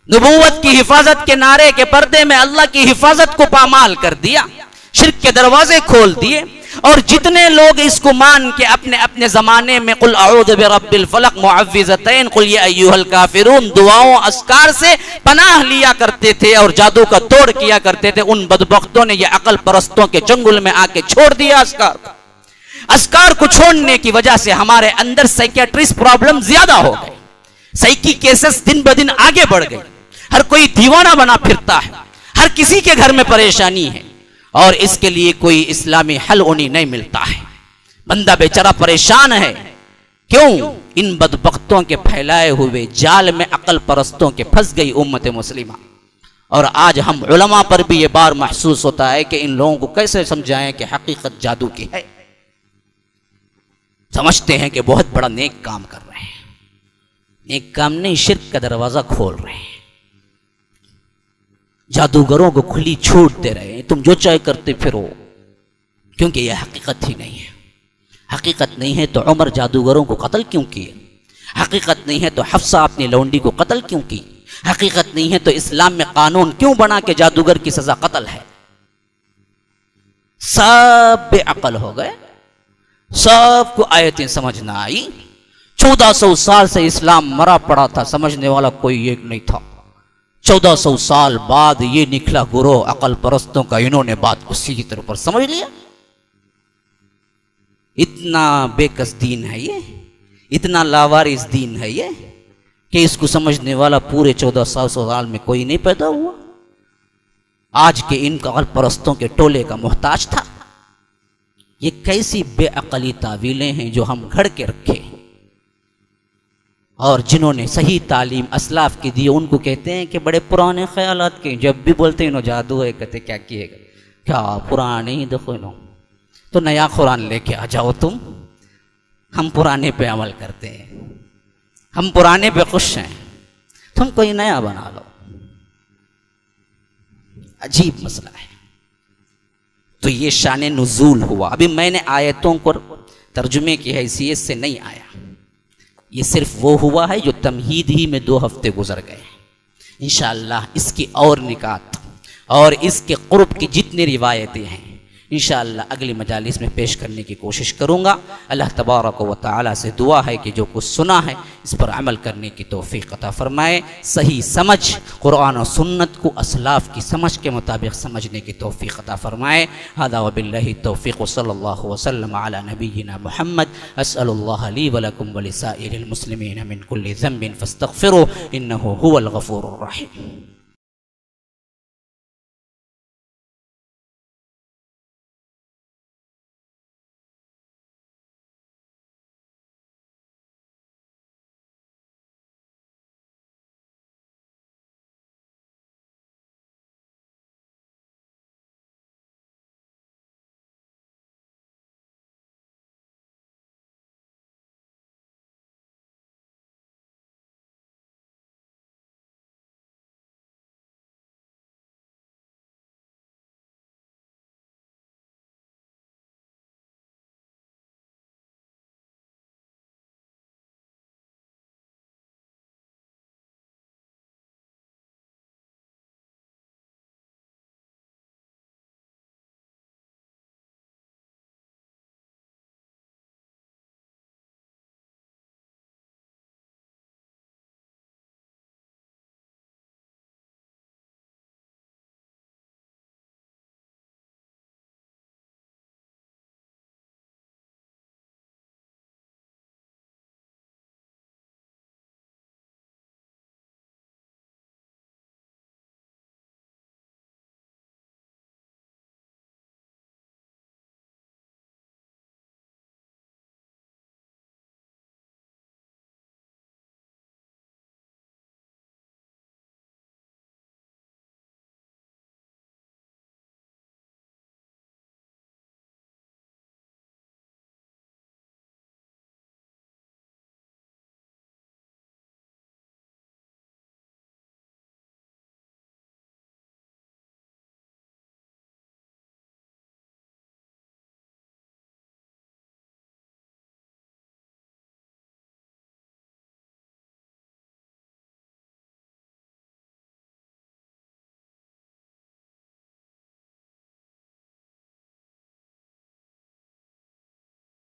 नबूवत की हिफाजत के नारे के पर्दे में अल्लाह की हिफाजत को पामाल कर दिया, शिर्क के दरवाजे खोल दिए। और जितने लोग इसको मान के अपने अपने जमाने में कुल अऊज़ु बिरब्बिल फलक मुअव्विज़तैन कुल या अय्युहल काफिरून दुआओं अस्कार से पनाह लिया करते थे और जादू का तोड़ किया करते थे, उन बदबख्तों ने ये अकल परस्तों के चंगुल में आके छोड़ दिया अस्कार को। अस्कार को छोड़ने की वजह से हमारे अंदर साइकियाट्रिस्ट प्रॉब्लम ज्यादा हो गए, साइकी केसेस दिन ब दिन आगे बढ़ गए, हर कोई दीवाना बना फिरता है, हर किसी के घर में परेशानी है और इसके लिए कोई इस्लामी हल उन्हें नहीं मिलता है। बंदा बेचारा परेशान है। क्यों? इन बदबख्तों के फैलाए हुए जाल में अकल परस्तों के फंस गई उम्मत मुस्लिमा। और आज हम उलमा पर भी ये बार महसूस होता है कि इन लोगों को कैसे समझाएं कि हकीकत जादू की है। समझते हैं कि बहुत बड़ा नेक काम कर रहे हैं, नेक काम नहीं, शिर्क का दरवाजा खोल रहे हैं, जादूगरों को खुली छूट दे रहे हैं, तुम जो चाहे करते फिरो, क्योंकि यह हकीकत ही नहीं है। हकीकत नहीं है तो उमर जादूगरों को कत्ल क्यों किए? हकीकत नहीं है तो हफ्सा अपनी लौंडी को कत्ल क्यों की? हकीकत नहीं है तो इस्लाम में कानून क्यों बना के जादूगर की सजा कत्ल है? सब बेअकल हो गए, सबको आयतें समझ ना आई। 1400 साल से इस्लाम मरा पड़ा था, समझने वाला कोई एक नहीं था। 1400 साल बाद ये निकला गुरोह अकल परस्तों का, इन्होंने बात को सीधी तरह पर समझ लिया। इतना बेकस दीन है ये, इतना लावारिस दीन है ये कि इसको समझने वाला पूरे 1400 साल में कोई नहीं पैदा हुआ। आज के इन अकल परस्तों के टोले का मोहताज था। ये कैसी बेअकली तावीलें हैं जो हम घड़ के रखे, और जिन्होंने सही तालीम असलाफ की दी उनको कहते हैं कि बड़े पुराने ख्यालात के। जब भी बोलते हैं जादू है, कहते क्या किएगा, क्या पुराने ही देखो लो, तो नया कुरान लेके आ जाओ तुम। हम पुराने पे अमल करते हैं, हम पुराने पे खुश हैं, तुम कोई नया बना लो। अजीब मसला है। तो ये शान नुज़ूल हुआ। अभी मैंने आयतों को तर्जुमे की हैसियत से नहीं आया, ये सिर्फ वो हुआ है जो तमहीद ही में 2 हफ्ते गुजर गए। इंशाअल्लाह इसकी और निकात और इसके क़ुर्ब की जितनी रिवायतें हैं इंशाअल्लाह अगली मजालिस में पेश करने की कोशिश करूँगा। अल्लाह तबारक व तआला से दुआ है कि जो कुछ सुना है इस पर अमल करने की तौफ़ीक़ अता फ़रमाए। सही समझ कुरान और सुन्नत को असलाफ़ की समझ के मुताबिक समझने की तौफ़ीक़ अता फ़रमाए। हज़ा व बिल्लाहि तौफ़ीक़ सल्लल्लाहु वसल्लम अला नबिय्यिना मुहम्मद। अस्अलुल्लाह ली व लकुम व लिसाइरिल मुस्लिमीन मिन कुल्लि ज़ंबिन फ़स्तग़फ़िरूहु इन्नहु हुवल गफ़ूरुर रहीम।